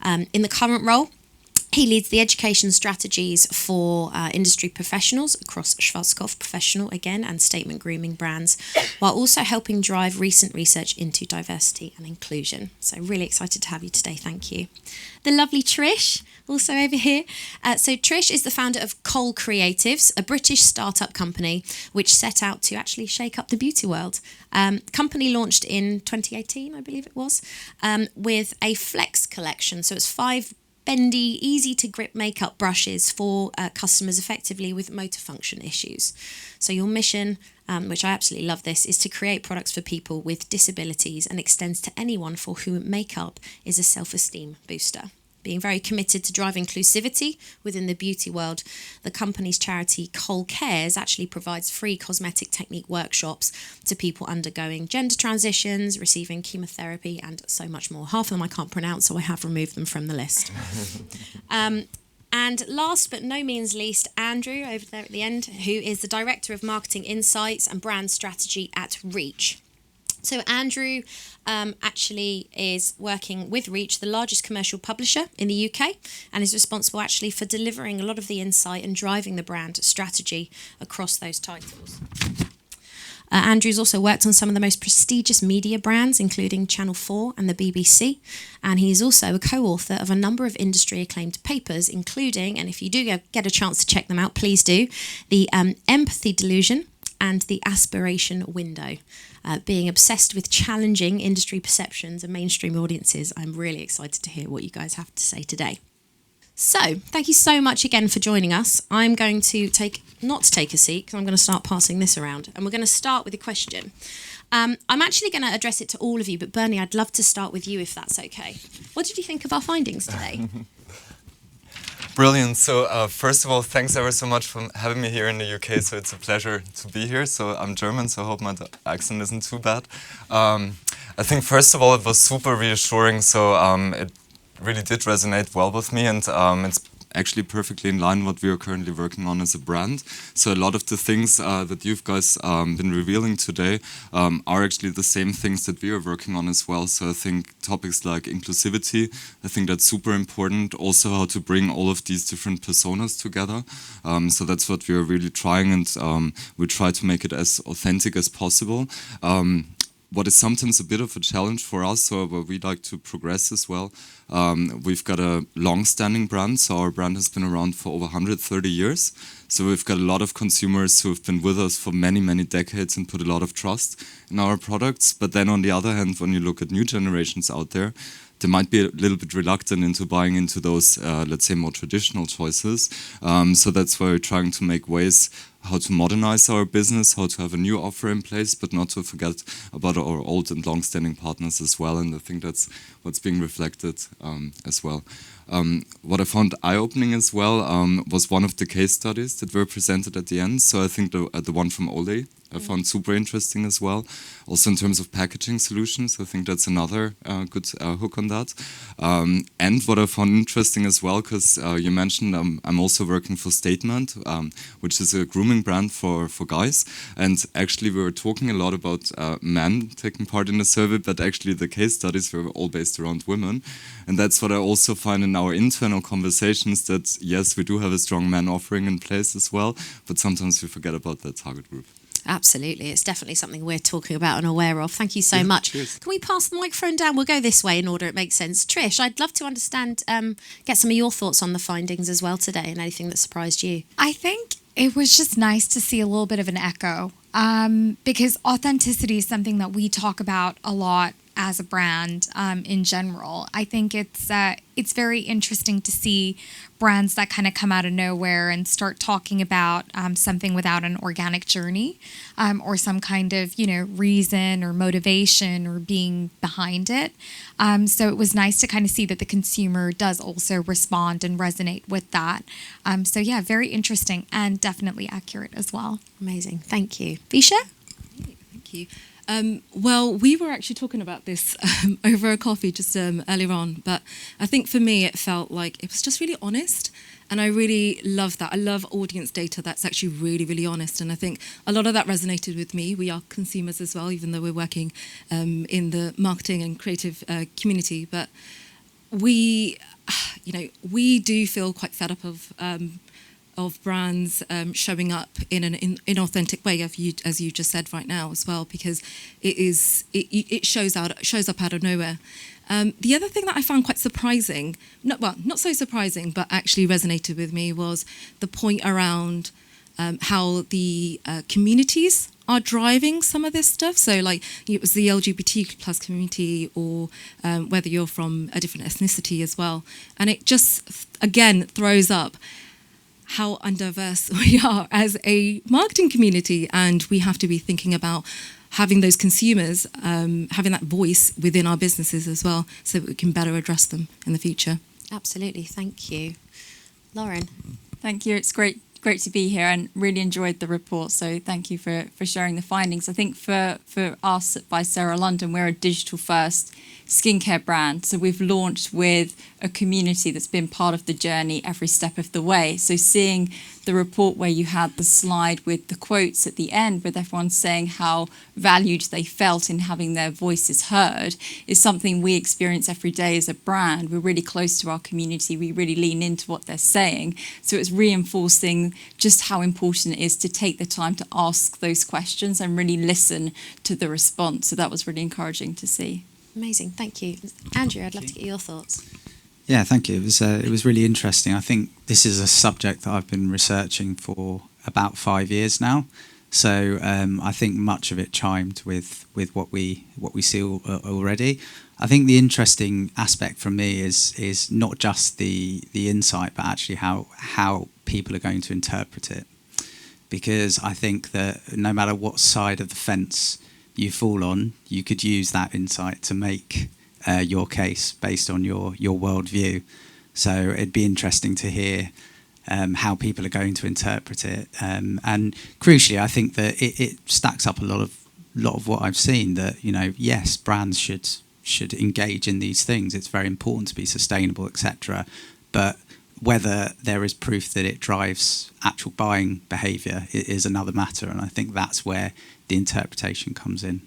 In the current role, He leads the education strategies for industry professionals across Schwarzkopf Professional, again, and Statement Grooming brands, while also helping drive recent research into diversity and inclusion. So really excited to have you today. Thank you. The lovely Trish, also over here. So Trish is the founder of Cole Creatives, a British startup company which set out to actually shake up the beauty world. Company launched in 2018, I believe it was, with a Flex collection. So it's 5 bendy, easy to grip makeup brushes for customers effectively with motor function issues. So your mission, which I absolutely love this, is to create products for people with disabilities and extends to anyone for whom makeup is a self-esteem booster. Being very committed to drive inclusivity within the beauty world, the company's charity Cole Cares actually provides free cosmetic technique workshops to people undergoing gender transitions, receiving chemotherapy, and so much more. Half of them I can't pronounce, so I have removed them from the list. And last but no means least, Andrew, over there at the end, who is the Director of Marketing Insights and Brand Strategy at Reach. So Andrew actually is working with Reach, the largest commercial publisher in the UK, and is responsible actually for delivering a lot of the insight and driving the brand strategy across those titles. Andrew's also worked on some of the most prestigious media brands, including Channel 4 and the BBC, and he's also a co-author of a number of industry-acclaimed papers, including, and if you do get a chance to check them out, please do, the Empathy Delusion and the Aspiration Window. Being obsessed with challenging industry perceptions and mainstream audiences, I'm really excited to hear what you guys have to say today. So, thank you so much again for joining us. I'm going to not take a seat, because I'm going to start passing this around. And we're going to start with a question. I'm actually going to address it to all of you, but Bernie, I'd love to start with you if that's okay. What did you think of our findings today? Brilliant. So first of all, thanks ever so much for having me here in the UK. So it's a pleasure to be here. So I'm German, so I hope my accent isn't too bad. I think first of all, it was super reassuring. So it really did resonate well with me, and it's actually perfectly in line what we are currently working on as a brand. So a lot of the things that you guys been revealing today are actually the same things that we are working on as well. So I think topics like inclusivity, I think that's super important. Also how to bring all of these different personas together. So that's what we are really trying, and we try to make it as authentic as possible. What is sometimes a bit of a challenge for us, or where we like to progress as well, we've got a long-standing brand, so our brand has been around for over 130 years. So we've got a lot of consumers who have been with us for many, many decades and put a lot of trust in our products. But then on the other hand, when you look at new generations out there, they might be a little bit reluctant into buying into those, let's say, more traditional choices. So that's why we're trying to make ways how to modernize our business, how to have a new offer in place, but not to forget about our old and long-standing partners as well. And I think that's what's being reflected as well. What I found eye-opening as well was one of the case studies that were presented at the end. So I think the one from Olay I found super interesting as well. Also in terms of packaging solutions, I think that's another good hook on that. And what I found interesting as well, because you mentioned I'm also working for Statement, which is a grooming brand for guys. And actually we were talking a lot about men taking part in the survey, but actually the case studies were all based around women. And that's what I also find in our internal conversations, that yes, we do have a strong man offering in place as well, but sometimes we forget about that target group. Absolutely. It's definitely something we're talking about and aware of. Thank you so much. Cheers. Can we pass the microphone down? We'll go this way in order it makes sense. Trish, I'd love to understand, get some of your thoughts on the findings as well today and anything that surprised you. I think it was just nice to see a little bit of an echo because authenticity is something that we talk about a lot as a brand in general. I think it's very interesting to see brands that kind of come out of nowhere and start talking about something without an organic journey or some kind of, reason or motivation or being behind it. So it was nice to kind of see that the consumer does also respond and resonate with that. So yeah, very interesting and definitely accurate as well. Amazing. Thank you. Visha? Thank you. Well, we were actually talking about this over a coffee just earlier on, but I think for me it felt like it was just really honest, and I really love that. I love audience data that's actually really, really honest, and I think a lot of that resonated with me. We are consumers as well, even though we're working in the marketing and creative community, but we do feel quite fed up of brands showing up in an inauthentic way, as you just said right now as well, because it shows up out of nowhere. The other thing that I found quite surprising, not so surprising, but actually resonated with me, was the point around how the communities are driving some of this stuff. So like it was the LGBT plus community, or whether you're from a different ethnicity as well. And it just, again, throws up how undiverse we are as a marketing community. And we have to be thinking about having those consumers, having that voice within our businesses as well, so that we can better address them in the future. Absolutely, thank you. Lauren. Thank you. It's great to be here and really enjoyed the report. So thank you for sharing the findings. I think for us at By Sarah London, we're a digital first skincare brand. So we've launched with a community that's been part of the journey every step of the way. So seeing the report where you had the slide with the quotes at the end, with everyone saying how valued they felt in having their voices heard, is something we experience every day as a brand. We're really close to our community. We really lean into what they're saying. So it's reinforcing just how important it is to take the time to ask those questions and really listen to the response. So that was really encouraging to see. Amazing, thank you. Andrew, I'd love to get your thoughts. Yeah, thank you. It was really interesting. I think this is a subject that I've been researching for about 5 years now. So I think much of it chimed with what we see already. I think the interesting aspect from me is not just the insight, but actually how people are going to interpret it. Because I think that no matter what side of the fence you fall on, you could use that insight to make your case based on your worldview. So it'd be interesting to hear how people are going to interpret it. And crucially, I think that it stacks up a lot of what I've seen, that, yes, brands should engage in these things. It's very important to be sustainable, etc. But whether there is proof that it drives actual buying behaviour is another matter. And I think that's where the interpretation comes in.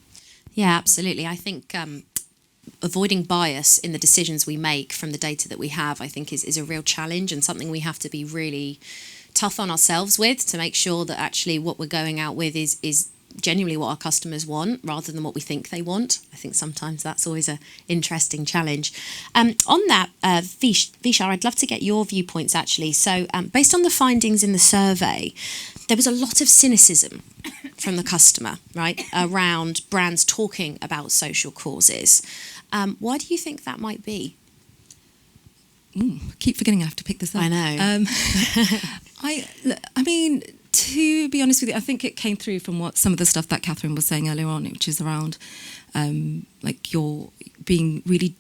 Yeah, absolutely. I think avoiding bias in the decisions we make from the data that we have, I think is a real challenge, and something we have to be really tough on ourselves with, to make sure that actually what we're going out with is genuinely what our customers want rather than what we think they want. I think sometimes that's always an interesting challenge. On that, Vishar, I'd love to get your viewpoints actually. So based on the findings in the survey, there was a lot of cynicism from the customer, right, around brands talking about social causes. Why do you think that might be? I keep forgetting I have to pick this up. I know. I mean, to be honest with you, I think it came through from some of the stuff that Catherine was saying earlier on, which is around like you're being really...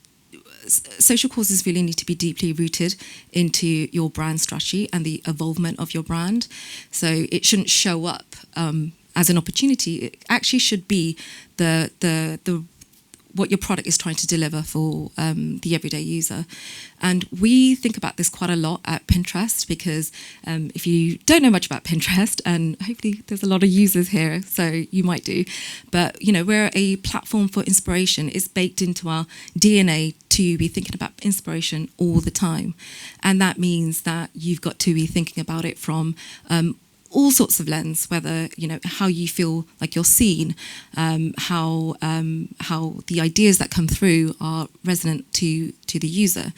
Social causes really need to be deeply rooted into your brand strategy and the evolvement of your brand. So it shouldn't show up as an opportunity. It actually should be the what your product is trying to deliver for the everyday user. And we think about this quite a lot at Pinterest, because if you don't know much about Pinterest, and hopefully there's a lot of users here, so you might do, but we're a platform for inspiration. It's baked into our DNA to be thinking about inspiration all the time. And that means that you've got to be thinking about it from all sorts of lens, whether how you feel like you're seen, how the ideas that come through are resonant to the user,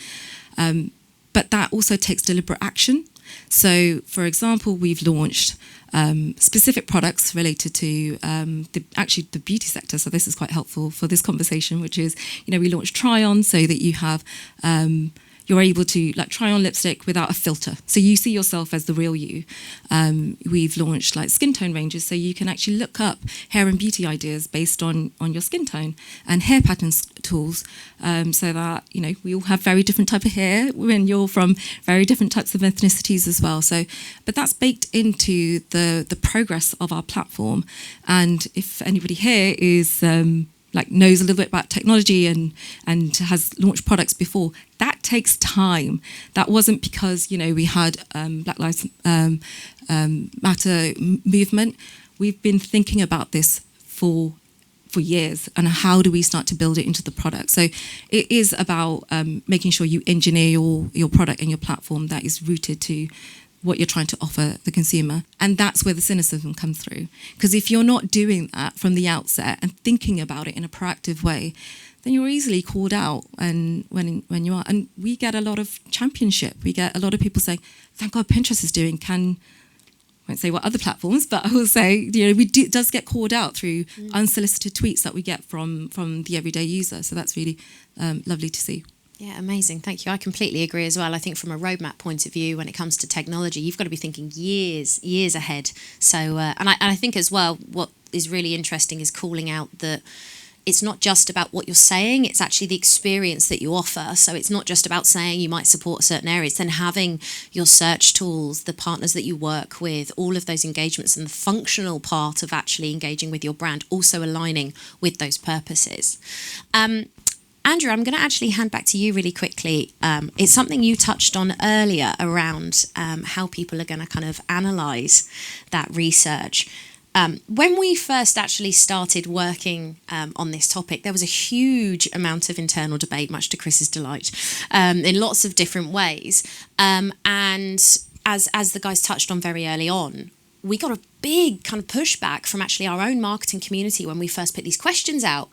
but that also takes deliberate action. So, for example, we've launched specific products related to the beauty sector. So this is quite helpful for this conversation, which is we launched Try On, so that you have you're able to try on lipstick without a filter. So you see yourself as the real you. We've launched skin tone ranges, so you can actually look up hair and beauty ideas based on your skin tone, and hair patterns tools, so that, we all have very different type of hair when you're from very different types of ethnicities as well. So, but that's baked into the progress of our platform. And if anybody here is knows a little bit about technology and has launched products before, that takes time. That wasn't because we had Black Lives Matter movement. We've been thinking about this for for years, and how do we start to build it into the product? So it is about making sure you engineer your product and your platform that is rooted to what you're trying to offer the consumer. And that's where the cynicism comes through. Because if you're not doing that from the outset and thinking about it in a proactive way, then you're easily called out. And when you are, and we get a lot of championship. We get a lot of people saying, "Thank God Pinterest is doing." I won't say what other platforms, but I will say, it does get called out through unsolicited tweets that we get from the everyday user. So that's really lovely to see. Yeah, amazing. Thank you. I completely agree as well. I think from a roadmap point of view, when it comes to technology, you've got to be thinking years ahead. So, and I think as well, what is really interesting is calling out that it's not just about what you're saying, it's actually the experience that you offer. So it's not just about saying you might support certain areas, then having your search tools, the partners that you work with, all of those engagements and the functional part of actually engaging with your brand also aligning with those purposes. Andrew, I'm going to actually hand back to you really quickly. It's something you touched on earlier around how people are going to kind of analyse that research. When we first actually started working on this topic, there was a huge amount of internal debate, much to Chris's delight, in lots of different ways. And as the guys touched on very early on, we got a big kind of pushback from actually our own marketing community when we first put these questions out.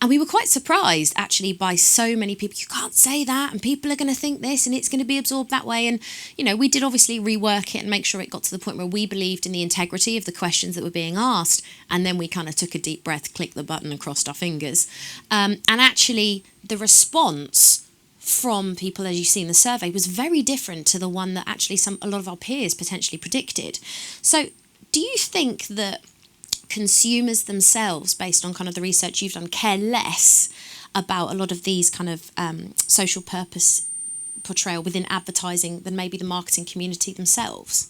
And we were quite surprised actually by so many people. You can't say that, and people are going to think this, and it's going to be absorbed that way. And, we did obviously rework it and make sure it got to the point where we believed in the integrity of the questions that were being asked. And then we kind of took a deep breath, clicked the button and crossed our fingers. And actually the response from people, as you see in the survey, was very different to the one that actually a lot of our peers potentially predicted. So do you think that consumers themselves, based on kind of the research you've done, care less about a lot of these kind of social purpose portrayal within advertising than maybe the marketing community themselves?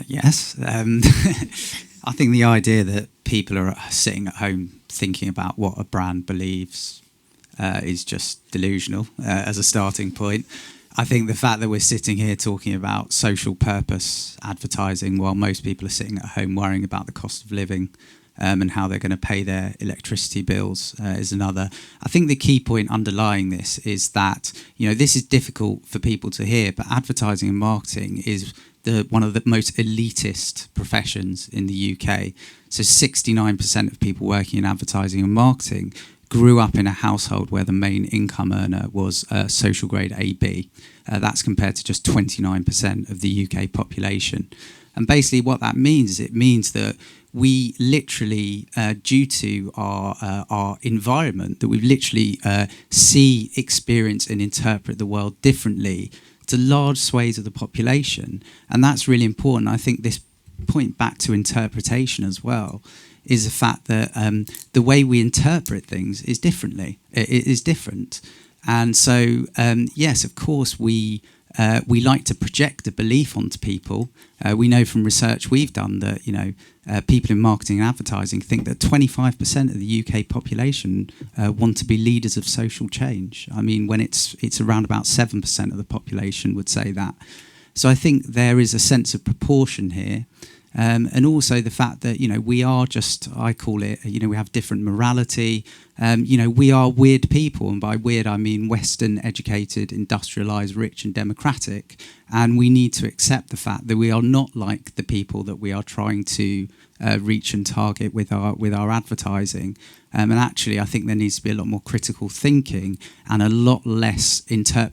Yes. I think the idea that people are sitting at home thinking about what a brand believes is just delusional as a starting point. I think the fact that we're sitting here talking about social purpose advertising while most people are sitting at home worrying about the cost of living and how they're going to pay their electricity bills is another. I think the key point underlying this is that, this is difficult for people to hear, but advertising and marketing is one of the most elitist professions in the UK. So 69% of people working in advertising and marketing grew up in a household where the main income earner was social grade AB. That's compared to just 29% of the UK population. And basically what that means is it means that we literally, due to our environment, that we literally see, experience and interpret the world differently to large swathes of the population. And that's really important. I think this point back to interpretation as well is the fact that the way we interpret things is different. And so, yes, of course, we like to project a belief onto people. We know from research we've done that, people in marketing and advertising think that 25% of the UK population want to be leaders of social change. I mean, when it's around about 7% of the population would say that. So I think there is a sense of proportion here. And also the fact that, we are just, I call it, we have different morality. We are weird people. And by weird, I mean Western, educated, industrialised, rich and democratic. And we need to accept the fact that we are not like the people that we are trying to reach and target with our advertising. And actually, I think there needs to be a lot more critical thinking and a lot less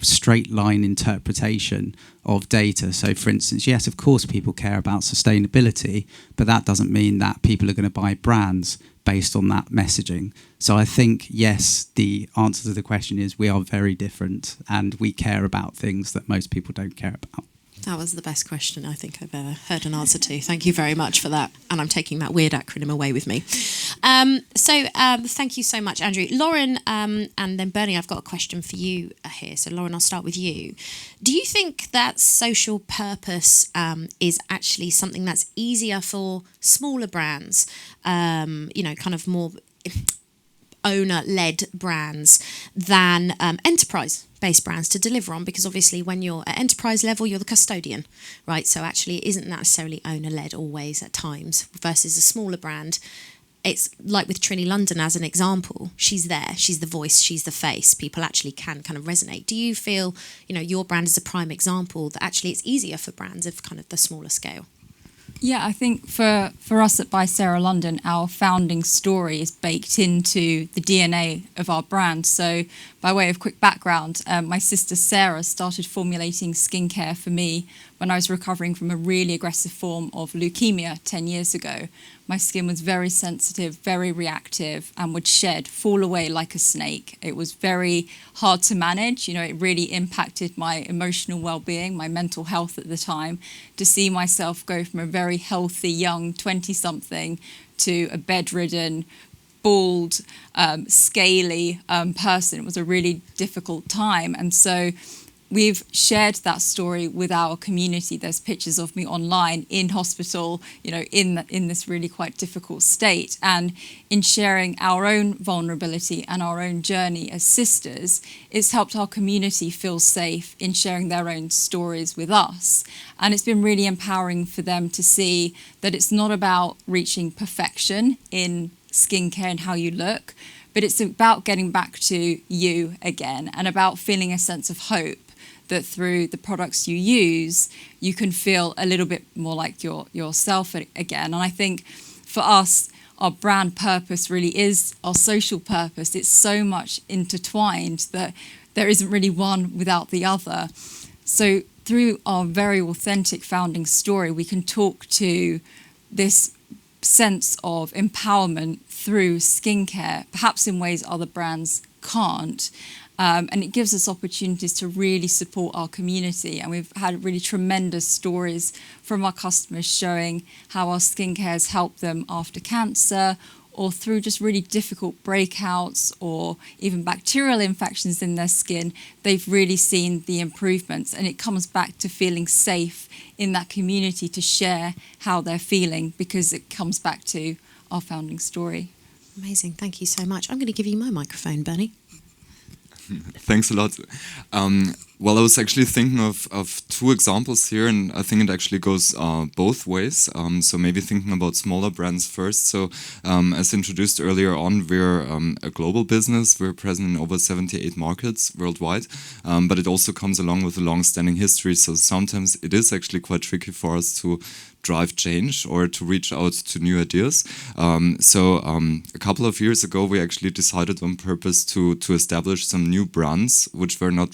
straight line interpretation of data. So, for instance, yes, of course, people care about sustainability, but that doesn't mean that people are going to buy brands based on that messaging. So I think, yes, the answer to the question is we are very different and we care about things that most people don't care about. That was the best question I think I've ever heard an answer to. Thank you very much for that. And I'm taking that weird acronym away with me. Thank you so much, Andrew. Lauren, and then Bernie, I've got a question for you here. So Lauren, I'll start with you. Do you think that social purpose is actually something that's easier for smaller brands, kind of more owner-led brands than enterprise-based brands to deliver on? Because obviously when you're at enterprise level, you're the custodian, right? So actually it isn't necessarily owner-led always at times versus a smaller brand. it's like with Trini London as an example. She's there, she's the voice, she's the face. People actually can kind of resonate. Do you feel, your brand is a prime example that actually it's easier for brands of kind of the smaller scale? Yeah, I think for us at By Sarah London, our founding story is baked into the DNA of our brand. So by way of quick background, my sister Sarah started formulating skincare for me when I was recovering from a really aggressive form of leukemia 10 years ago. My skin was very sensitive, very reactive, and would fall away like a snake. It was very hard to manage. It really impacted my emotional well-being, my mental health at the time. To see myself go from a very healthy, young 20-something to a bedridden, bald, scaly person, it was a really difficult time. And so we've shared that story with our community. There's pictures of me online in hospital, in this really quite difficult state. And in sharing our own vulnerability and our own journey as sisters, it's helped our community feel safe in sharing their own stories with us. And it's been really empowering for them to see that it's not about reaching perfection in skincare and how you look, but it's about getting back to you again and about feeling a sense of hope that through the products you use, you can feel a little bit more like yourself again. And I think for us, our brand purpose really is our social purpose. It's so much intertwined that there isn't really one without the other. So through our very authentic founding story, we can talk to this sense of empowerment through skincare, perhaps in ways other brands can't. And it gives us opportunities to really support our community. And we've had really tremendous stories from our customers showing how our skincare has helped them after cancer or through just really difficult breakouts or even bacterial infections in their skin. They've really seen the improvements. And it comes back to feeling safe in that community to share how they're feeling, because it comes back to our founding story. Amazing. Thank you so much. I'm going to give you my microphone, Bernie. Thanks a lot. Well, I was actually thinking of two examples here, and I think it actually goes both ways. So maybe thinking about smaller brands first. So as introduced earlier on, we're a global business. We're present in over 78 markets worldwide, but it also comes along with a long-standing history. So sometimes it is actually quite tricky for us to drive change or to reach out to new ideas. So a couple of years ago, we actually decided on purpose to establish some new brands, which were not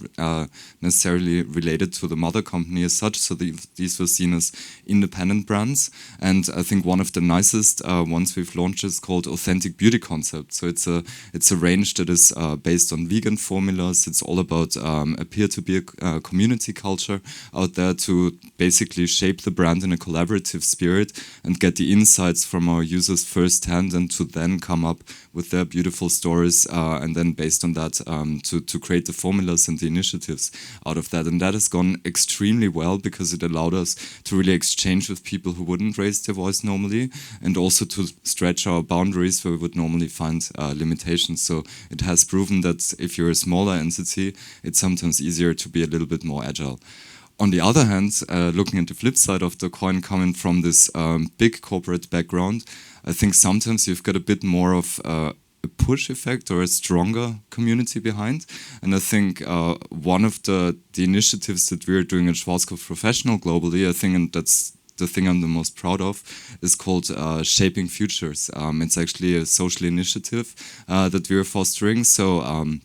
necessarily related to the mother company as such. So these were seen as independent brands. And I think one of the nicest ones we've launched is called Authentic Beauty Concept. So it's a range that is based on vegan formulas. It's all about a peer-to-peer community culture out there to basically shape the brand in a collaborative spirit and get the insights from our users firsthand, and to then come up with their beautiful stories and then based on that to create the formulas and the initiatives out of that. And that has gone extremely well because it allowed us to really exchange with people who wouldn't raise their voice normally, and also to stretch our boundaries where we would normally find limitations. So it has proven that if you're a smaller entity, it's sometimes easier to be a little bit more agile. On the other hand, looking at the flip side of the coin, coming from this big corporate background, I think sometimes you've got a bit more of a push effect or a stronger community behind. And I think one of the initiatives that we're doing at Schwarzkopf Professional globally, I think, and that's the thing I'm the most proud of, is called Shaping Futures. It's actually a social initiative that we're fostering. So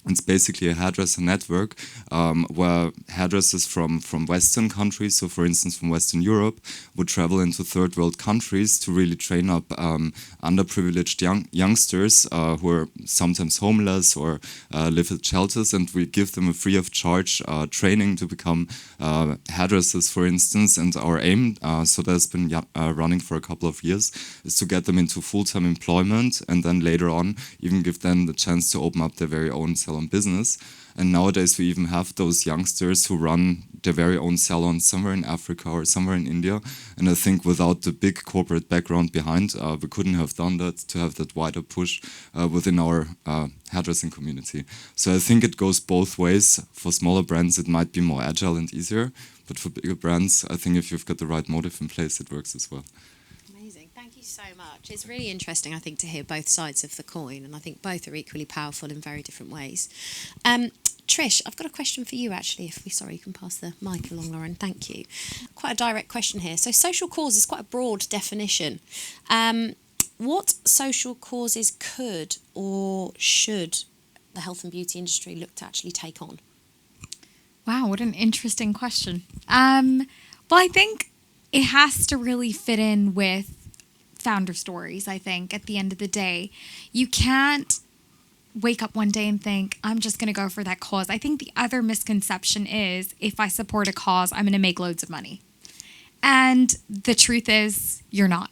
it's basically a hairdresser network where hairdressers from Western countries, so for instance from Western Europe, would travel into third world countries to really train up underprivileged youngsters who are sometimes homeless or live at shelters, and we give them a free of charge training to become hairdressers, for instance. And our aim, so that's been running for a couple of years, is to get them into full-time employment, and then later on even give them the chance to open up their very own salon business. And nowadays we even have those youngsters who run their very own salon somewhere in Africa or somewhere in India. And I think without the big corporate background behind, we couldn't have done that, to have that wider push within our hairdressing community. So I think it goes both ways. For smaller brands it might be more agile and easier, but for bigger brands, I think if you've got the right motive in place, it works as well. Amazing. Thank you you so much. It's really interesting, I think, to hear both sides of the coin, and I think both are equally powerful in very different ways. Trish, I've got a question for you, actually. Sorry, you can pass the mic along, Lauren. Thank you. Quite a direct question here. So social cause is quite a broad definition. What social causes could or should the health and beauty industry look to actually take on? Wow, what an interesting question. Well, I think it has to really fit in with founder stories, I think, at the end of the day. You can't wake up one day and think, I'm just going to go for that cause. I think the other misconception is, if I support a cause, I'm going to make loads of money. And the truth is, you're not.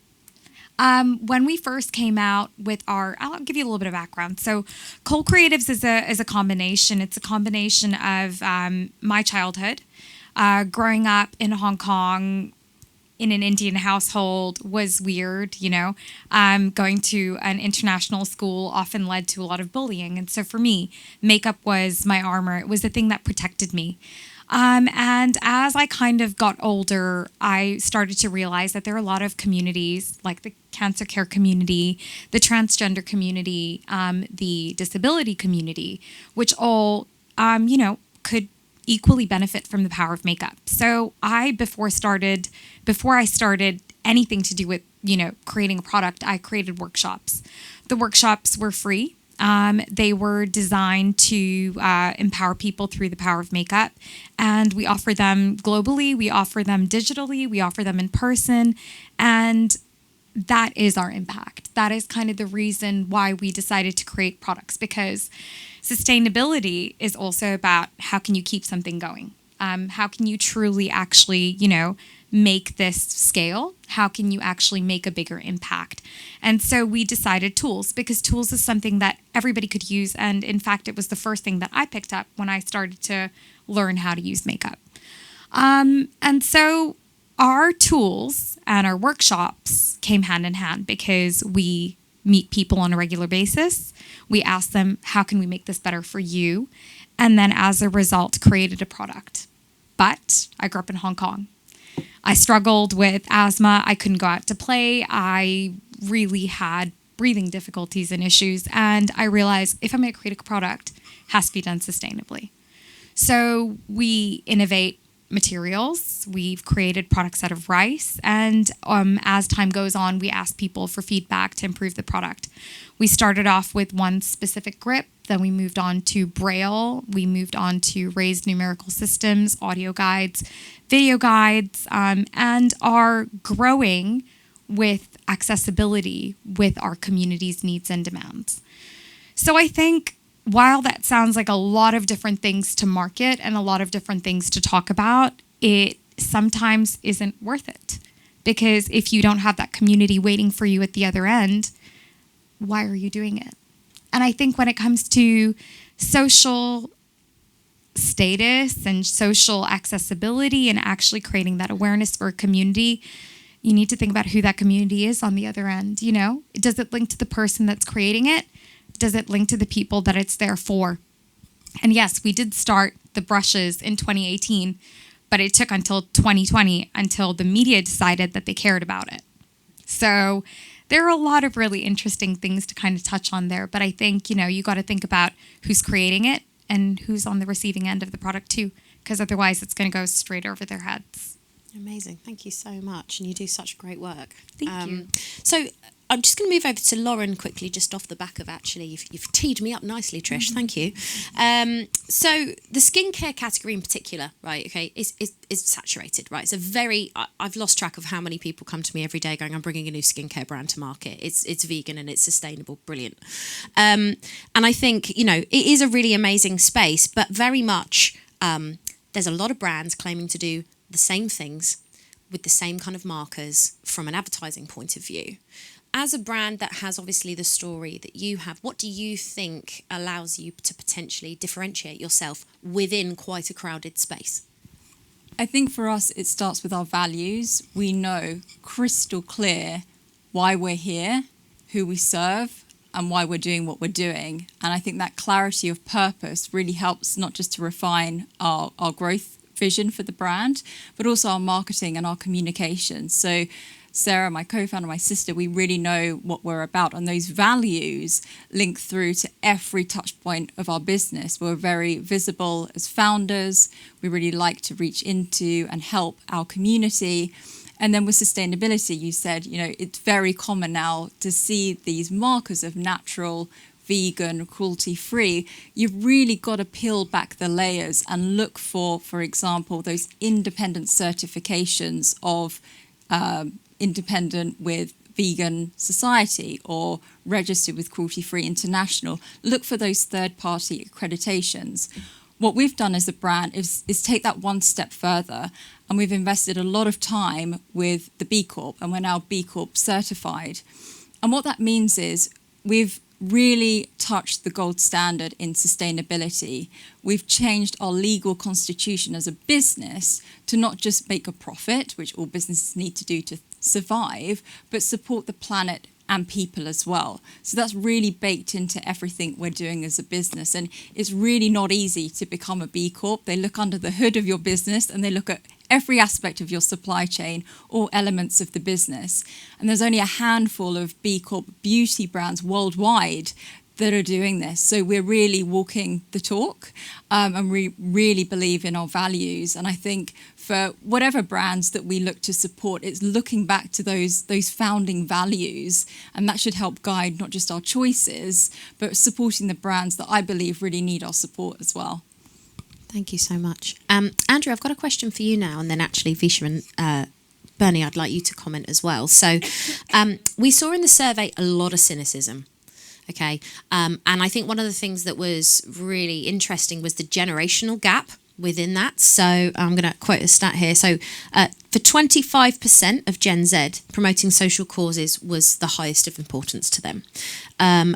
When we first came out with I'll give you a little bit of background. So Cole Creatives is a combination. It's a combination of my childhood, growing up in Hong Kong in an Indian household was weird, you know. Going to an international school often led to a lot of bullying. And so for me, makeup was my armor. It was the thing that protected me. And as I kind of got older, I started to realize that there are a lot of communities, like the cancer care community, the transgender community, the disability community, which all, could equally benefit from the power of makeup. So before I started anything to do with, creating a product, I created workshops. The workshops were free. They were designed to empower people through the power of makeup. And we offer them globally, we offer them digitally, we offer them in person. And that is our impact. That is kind of the reason why we decided to create products, because sustainability is also about how can you keep something going? How can you truly actually, make this scale? How can you actually make a bigger impact? And so we decided tools, because tools is something that everybody could use. And in fact, it was the first thing that I picked up when I started to learn how to use makeup. And so our tools and our workshops came hand in hand, because we meet people on a regular basis. We ask them, how can we make this better for you? And then as a result, created a product. But I grew up in Hong Kong. I struggled with asthma. I couldn't go out to play. I really had breathing difficulties and issues. And I realized if I'm going to create a product, it has to be done sustainably. So we innovate materials. We've created products out of rice. And as time goes on, we ask people for feedback to improve the product. We started off with one specific grip. Then we moved on to Braille. We moved on to raised numerical systems, audio guides, video guides, and are growing with accessibility with our community's needs and demands. So I think while that sounds like a lot of different things to market and a lot of different things to talk about, it sometimes isn't worth it. Because if you don't have that community waiting for you at the other end, why are you doing it? And I think when it comes to social status and social accessibility and actually creating that awareness for a community, you need to think about who that community is on the other end. Does it link to the person that's creating it? Does it link to the people that it's there for? And yes, we did start the brushes in 2018, but it took until 2020 until the media decided that they cared about it. So there are a lot of really interesting things to kind of touch on there. But I think, you got to think about who's creating it and who's on the receiving end of the product too, because otherwise it's going to go straight over their heads. Amazing. Thank you so much. And you do such great work. Thank you. So I'm just going to move over to Lauren quickly, just off the back of actually, you've teed me up nicely, Trish. Thank you. So the skincare category in particular, right, okay, is saturated, right? It's I've lost track of how many people come to me every day going, I'm bringing a new skincare brand to market. It's vegan and it's sustainable. Brilliant. And I think, it is a really amazing space, but very much there's a lot of brands claiming to do the same things with the same kind of markers from an advertising point of view. As a brand that has obviously the story that you have, what do you think allows you to potentially differentiate yourself within quite a crowded space? I think for us, it starts with our values. We know crystal clear why we're here, who we serve, and why we're doing what we're doing. And I think that clarity of purpose really helps not just to refine our growth vision for the brand, but also our marketing and our communication. So Sarah, my co-founder, my sister, we really know what we're about, and those values link through to every touch point of our business. We're very visible as founders. We really like to reach into and help our community. And then with sustainability, you said, it's very common now to see these markers of natural, vegan, cruelty-free. You've really got to peel back the layers and look for example, those independent certifications of independent with Vegan Society or registered with Cruelty Free International. Look for those third-party accreditations. What we've done as a brand is take that one step further, and we've invested a lot of time with the B Corp, and we're now B Corp certified. And what that means is we've really touched the gold standard in sustainability. We've changed our legal constitution as a business to not just make a profit, which all businesses need to do to survive, but support the planet and people as well. So that's really baked into everything we're doing as a business. And it's really not easy to become a B Corp. They look under the hood of your business and they look at every aspect of your supply chain, all elements of the business. And there's only a handful of B Corp beauty brands worldwide that are doing this. So we're really walking the talk, and we really believe in our values. And I think for whatever brands that we look to support, it's looking back to those founding values, and that should help guide not just our choices, but supporting the brands that I believe really need our support as well. Thank you so much. Andrew, I've got a question for you now, and then actually Visha and Bernie, I'd like you to comment as well. So we saw in the survey a lot of cynicism. Okay. And I think one of the things that was really interesting was the generational gap within that. So I'm going to quote a stat here. So for 25% of Gen Z, promoting social causes was the highest of importance to them,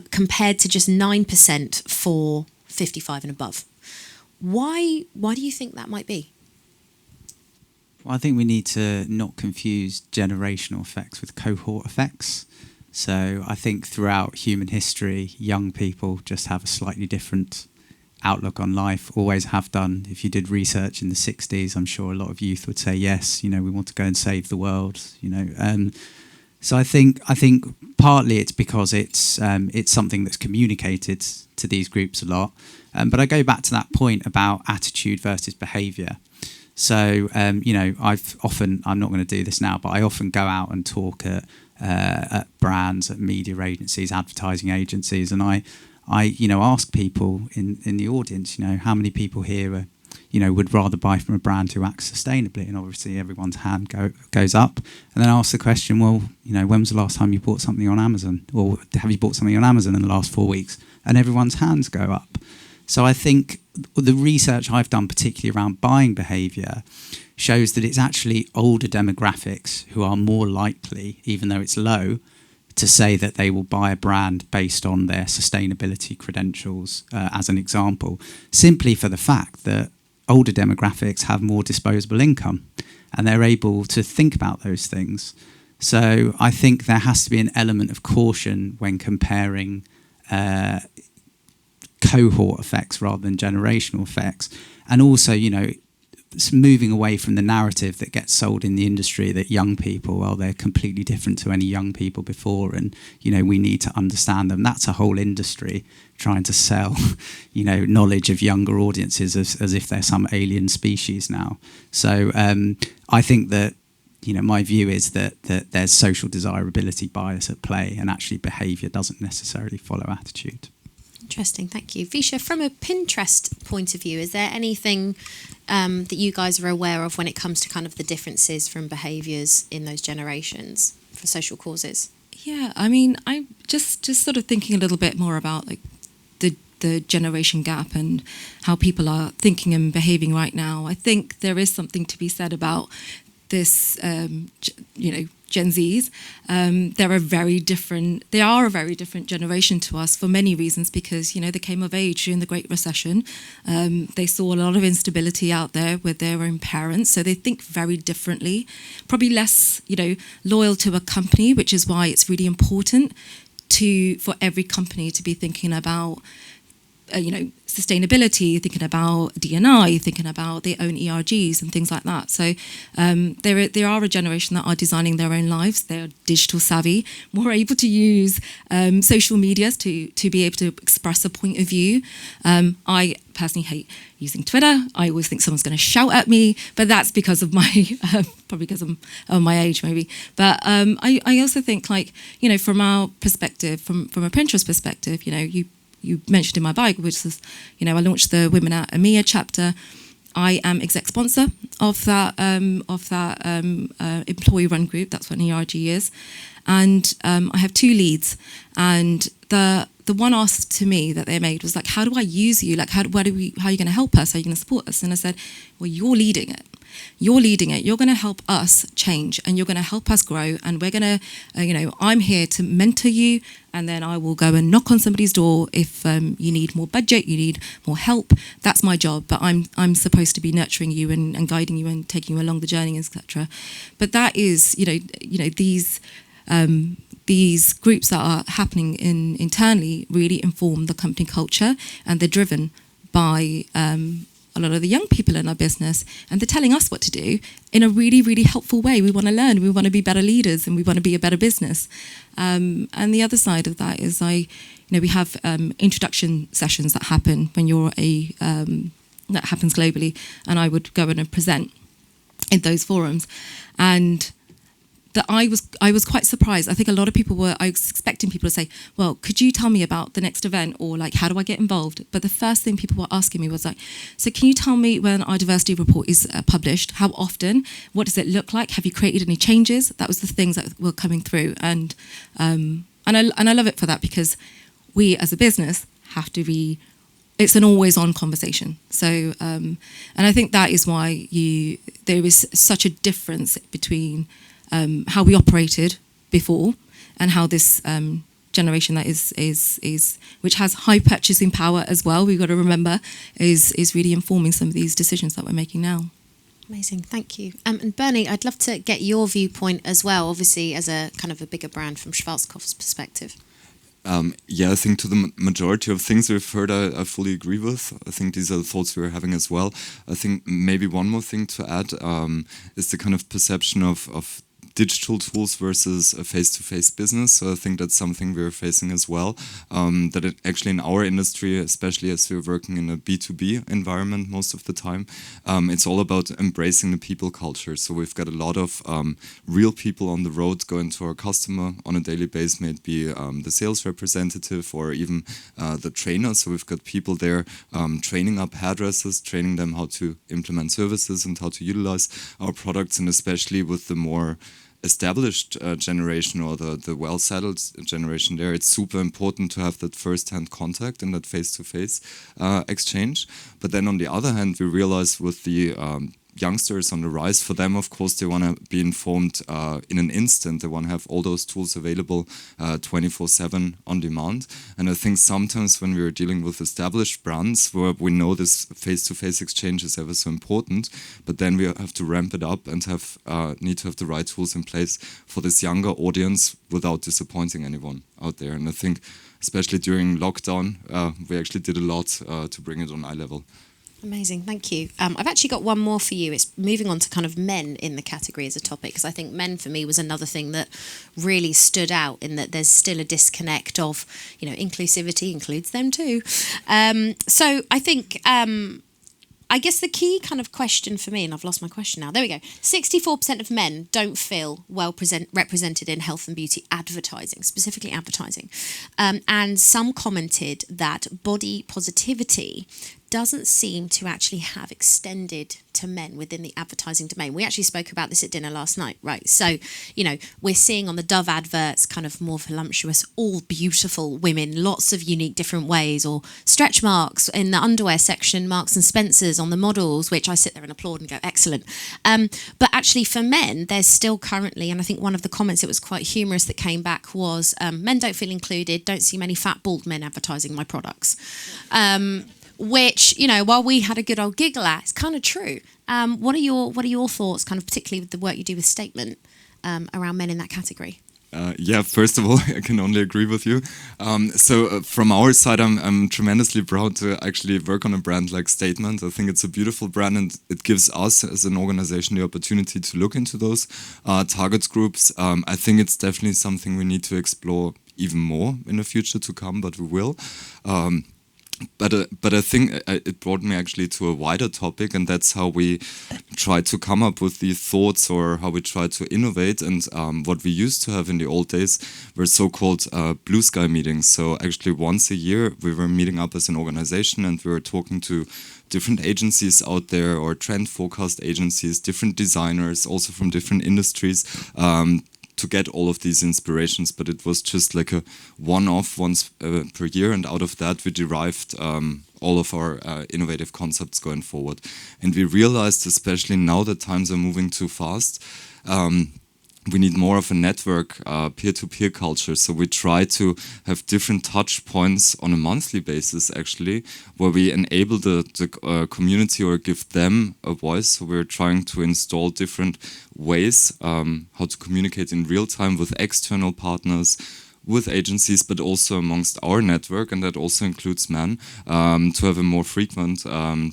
compared to just 9% for 55 and above. Why do you think that might be? Well, I think we need to not confuse generational effects with cohort effects. So I think throughout human history, young people just have a slightly different outlook on life, always have done. If you did research in the 60s, I'm sure a lot of youth would say, yes, we want to go and save the world, So I think partly it's because it's something that's communicated to these groups a lot. But I go back to that point about attitude versus behaviour. So, I'm not going to do this now, but I often go out and talk at brands, at media agencies, advertising agencies, and I ask people in the audience, how many people here would rather buy from a brand who acts sustainably? And obviously everyone's hand goes up. And then I ask the question, well, when was the last time you bought something on Amazon? Or have you bought something on Amazon in the last 4 weeks? And everyone's hands go up. So I think the research I've done, particularly around buying behaviour, shows that it's actually older demographics who are more likely, even though it's low, to say that they will buy a brand based on their sustainability credentials, as an example, simply for the fact that older demographics have more disposable income and they're able to think about those things. So I think there has to be an element of caution when comparing cohort effects rather than generational effects. And also, moving away from the narrative that gets sold in the industry that young people, well, they're completely different to any young people before, and we need to understand them. That's a whole industry trying to sell knowledge of younger audiences as if they're some alien species now. So I think that my view is that there's social desirability bias at play, and actually behaviour doesn't necessarily follow attitude. Interesting, thank you. Visha, from a Pinterest point of view, is there anything that you guys are aware of when it comes to kind of the differences from behaviours in those generations for social causes? Yeah, I mean, I'm just sort of thinking a little bit more about like the generation gap and how people are thinking and behaving right now. I think there is something to be said about this, Gen Zs. They are a very different generation to us for many reasons, because they came of age during the Great Recession. They saw a lot of instability out there with their own parents, so they think very differently, probably less loyal to a company, which is why it's really important for every company to be thinking about sustainability, thinking about D&I, thinking about their own ERGs and things like that. So there are a generation that are designing their own lives. They're digital savvy, more able to use social medias to be able to express a point of view. I personally hate using Twitter. I always think someone's going to shout at me, but that's because of my probably because of my age maybe. But I also think, like, from our perspective, from a Pinterest perspective, you mentioned in my bio, which is, I launched the Women at EMEA chapter. I am exec sponsor of that employee-run group. That's what an ERG is, and I have 2 leads. And the one ask to me that they made was like, "How do I use you? Like, how are you going to help us? How are you going to support us?" And I said, "Well, you're leading it. You're leading it. You're going to help us change, and you're going to help us grow. And we're going to, I'm here to mentor you, and then I will go and knock on somebody's door if you need more budget, you need more help. That's my job. But I'm supposed to be nurturing you and guiding you and taking you along the journey, etc." But that is, these groups that are happening internally really inform the company culture, and they're driven by a lot of the young people in our business, and they're telling us what to do in a really, really helpful way. We want to learn, we want to be better leaders, and we want to be a better business. And the other side of that is we have introduction sessions that happen when you're that happens globally, and I would go in and present in those forums. And that I was quite surprised. I think a lot of people I was expecting people to say, "Well, could you tell me about the next event?" or like, "How do I get involved?" But the first thing people were asking me was like, "So can you tell me when our diversity report is published? How often? What does it look like? Have you created any changes?" That was the things that were coming through, and I love it for that, because we as a business have to be. It's an always-on conversation. So, and I think that is why there is such a difference between how we operated before and how this generation that is which has high purchasing power as well, we've got to remember, is really informing some of these decisions that we're making now. Amazing, thank you. And Bernie, I'd love to get your viewpoint as well, obviously as a kind of a bigger brand from Schwarzkopf's perspective. I think to the majority of things we've heard, I fully agree with. I think these are the thoughts we're having as well. I think maybe one more thing to add is the kind of perception of digital tools versus a face-to-face business. So I think that's something we're facing as well. That it actually in our industry, especially as we're working in a B2B environment most of the time, it's all about embracing the people culture. So we've got a lot of real people on the road going to our customer on a daily basis, may it be the sales representative or even the trainer. So we've got people there training up hairdressers, training them how to implement services and how to utilize our products, and especially with the more established generation or the well-settled generation there, it's super important to have that first-hand contact and that face-to-face exchange. But then on the other hand, we realize with the youngsters on the rise, for them, of course, they want to be informed in an instant. They want to have all those tools available 24/7 on demand. And I think sometimes when we're dealing with established brands where we know this face-to-face exchange is ever so important, but then we have to ramp it up and need to have the right tools in place for this younger audience without disappointing anyone out there. And I think especially during lockdown, we actually did a lot to bring it on eye level. Amazing, thank you. I've actually got one more for you. It's moving on to kind of men in the category as a topic, because I think men for me was another thing that really stood out, in that there's still a disconnect of, inclusivity includes them too. So I think, I guess the key kind of question for me, and I've lost my question now, there we go, 64% of men don't feel well represented in health and beauty advertising, specifically advertising. And some commented that body positivity doesn't seem to actually have extended to men within the advertising domain. We actually spoke about this at dinner last night, right? So, we're seeing on the Dove adverts kind of more voluptuous, all beautiful women, lots of unique different ways, or stretch marks in the underwear section, Marks and Spencer's on the models, which I sit there and applaud and go, excellent. But actually for men, there's still currently, and I think one of the comments that was quite humorous that came back was, men don't feel included, don't see many fat, bald men advertising my products. Which, while we had a good old giggle at, it's kind of true. What are your thoughts, kind of particularly with the work you do with Statement, around men in that category? Yeah, first of all, I can only agree with you. From our side, I'm tremendously proud to actually work on a brand like Statement. I think it's a beautiful brand, and it gives us as an organization the opportunity to look into those target groups. I think it's definitely something we need to explore even more in the future to come, but we will. But I think it brought me actually to a wider topic, and that's how we try to come up with these thoughts, or how we try to innovate. And what we used to have in the old days were so-called blue sky meetings. So actually once a year we were meeting up as an organization, and we were talking to different agencies out there, or trend forecast agencies, different designers, also from different industries, to get all of these inspirations. But it was just like a one-off once per year, and out of that we derived all of our innovative concepts going forward. And we realized, especially now that times are moving too fast, we need more of a network, peer-to-peer culture. So we try to have different touch points on a monthly basis, actually, where we enable the community, or give them a voice. So we're trying to install different ways how to communicate in real time with external partners, with agencies, but also amongst our network, and that also includes men, to have a more frequent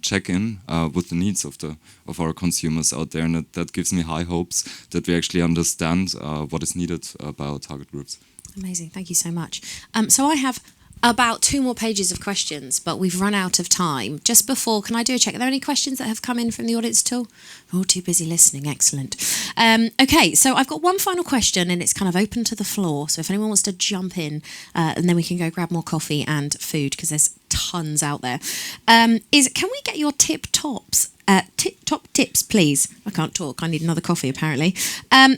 check-in with the needs of our consumers out there. And that gives me high hopes that we actually understand what is needed by our target groups. Amazing, thank you so much. So I have about 2 more pages of questions, but we've run out of time. Just before, can I do a check? Are there any questions that have come in from the audience at all? Oh, too busy listening. Excellent. Okay, so I've got one final question, and it's kind of open to the floor. So if anyone wants to jump in, and then we can go grab more coffee and food, because there's tons out there. Can we get your top tips, please? I can't talk. I need another coffee, apparently.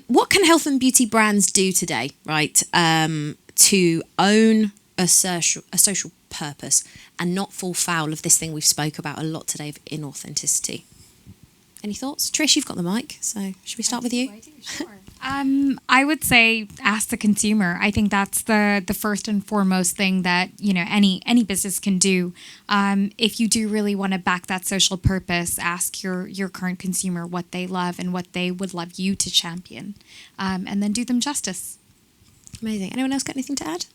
What can health and beauty brands do today, right, to own a social purpose and not fall foul of this thing we've spoke about a lot today of inauthenticity? Any thoughts? Trish, you've got the mic, so should we start with you? Sure. I would say ask the consumer. I think that's the first and foremost thing that any business can do. If you do really want to back that social purpose, ask your current consumer what they love and what they would love you to champion, and then do them justice. Amazing. Anyone else got anything to add?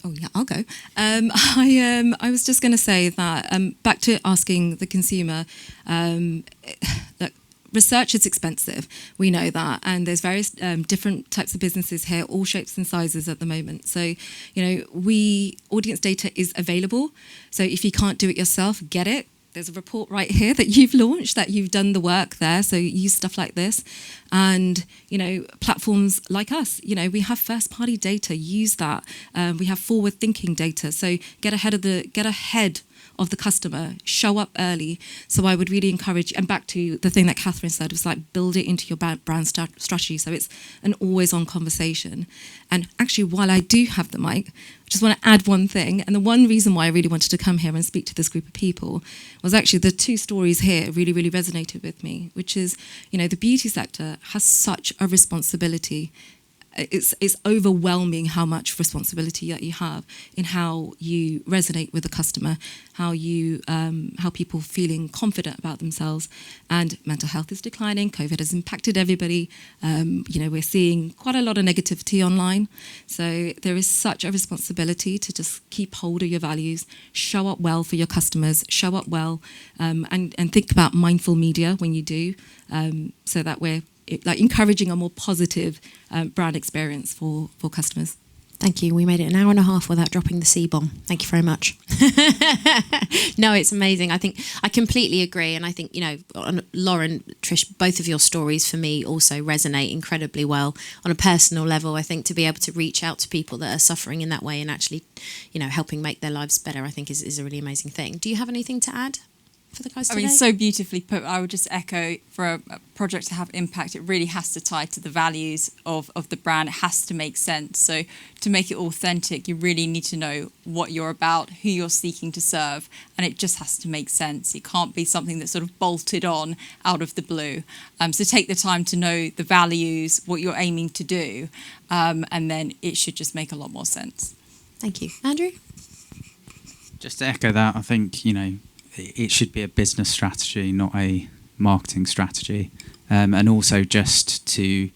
Oh yeah, I'll go. I was just going to say that back to asking the consumer, that research is expensive. We know that, and there's various different types of businesses here, all shapes and sizes at the moment. So, audience data is available. So if you can't do it yourself, get it. There's a report right here that you've launched, that you've done the work there. So use stuff like this. And, platforms like us, we have first party data, use that. We have forward thinking data. So get ahead of the customer, show up early. So I would really encourage, and back to the thing that Catherine said, was like build it into your brand strategy. So it's an always on conversation. And actually, while I do have the mic, I just want to add one thing. And the one reason why I really wanted to come here and speak to this group of people was actually the 2 stories here really, really resonated with me, which is, the beauty sector has such a responsibility. It's overwhelming how much responsibility that you have in how you resonate with the customer, how people feeling confident about themselves. And mental health is declining. COVID has impacted everybody. We're seeing quite a lot of negativity online. So there is such a responsibility to just keep hold of your values, show up well for your customers, show up well, and think about mindful media when you do, so that we're encouraging a more positive brand experience for customers. Thank you. We made it an hour and a half without dropping the C-bomb. Thank you very much. No, it's amazing. I think I completely agree. And I think, Lauren, Trish, both of your stories for me also resonate incredibly well on a personal level. I think to be able to reach out to people that are suffering in that way and actually, helping make their lives better, I think is a really amazing thing. Do you have anything to add for the guys today? So beautifully put. I would just echo, for a project to have impact, it really has to tie to the values of the brand. It has to make sense. So to make it authentic, you really need to know what you're about, who you're seeking to serve, and it just has to make sense. It can't be something that's sort of bolted on out of the blue. So take the time to know the values, what you're aiming to do, and then it should just make a lot more sense. Thank you. Andrew? Just to echo that, I think, it should be a business strategy, not a marketing strategy. And also just to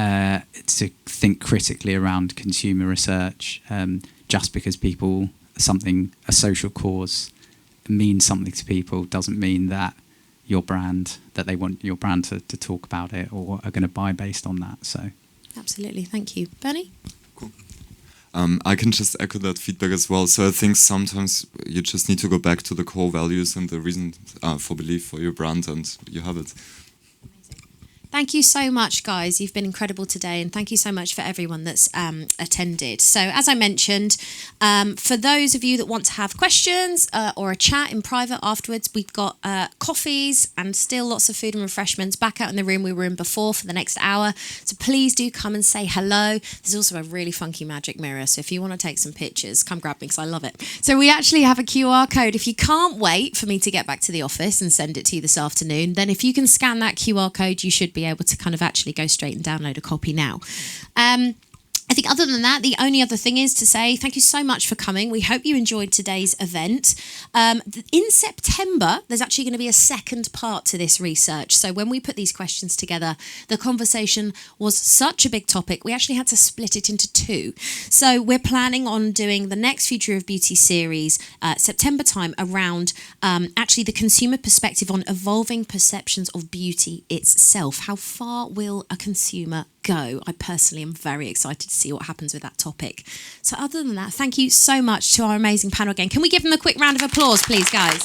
to think critically around consumer research. Just because a social cause means something to people doesn't mean that that they want your brand to talk about it or are going to buy based on that. So, absolutely, thank you, Bernie. Cool. I can just echo that feedback as well. So I think sometimes you just need to go back to the core values and the reason for belief for your brand, and you have it. Thank you so much, guys. You've been incredible today, and thank you so much for everyone that's attended. So, as I mentioned, for those of you that want to have questions or a chat in private afterwards, we've got coffees and still lots of food and refreshments back out in the room we were in before for the next hour. So please do come and say hello. There's also a really funky magic mirror, so if you want to take some pictures, come grab me because I love it. So we actually have a QR code. If you can't wait for me to get back to the office and send it to you this afternoon, then if you can scan that QR code, you should be able to kind of actually go straight and download a copy now. I think other than that, the only other thing is to say thank you so much for coming. We hope you enjoyed today's event. In September, there's actually going to be a second part to this research. So when we put these questions together, the conversation was such a big topic, we actually had to split it into two. So we're planning on doing the next Future of Beauty series, September time, around actually the consumer perspective on evolving perceptions of beauty itself. How far will a consumer go? I personally am very excited to see what happens with that topic. So other than that, thank you so much to our amazing panel again. Can we give them a quick round of applause, please, guys?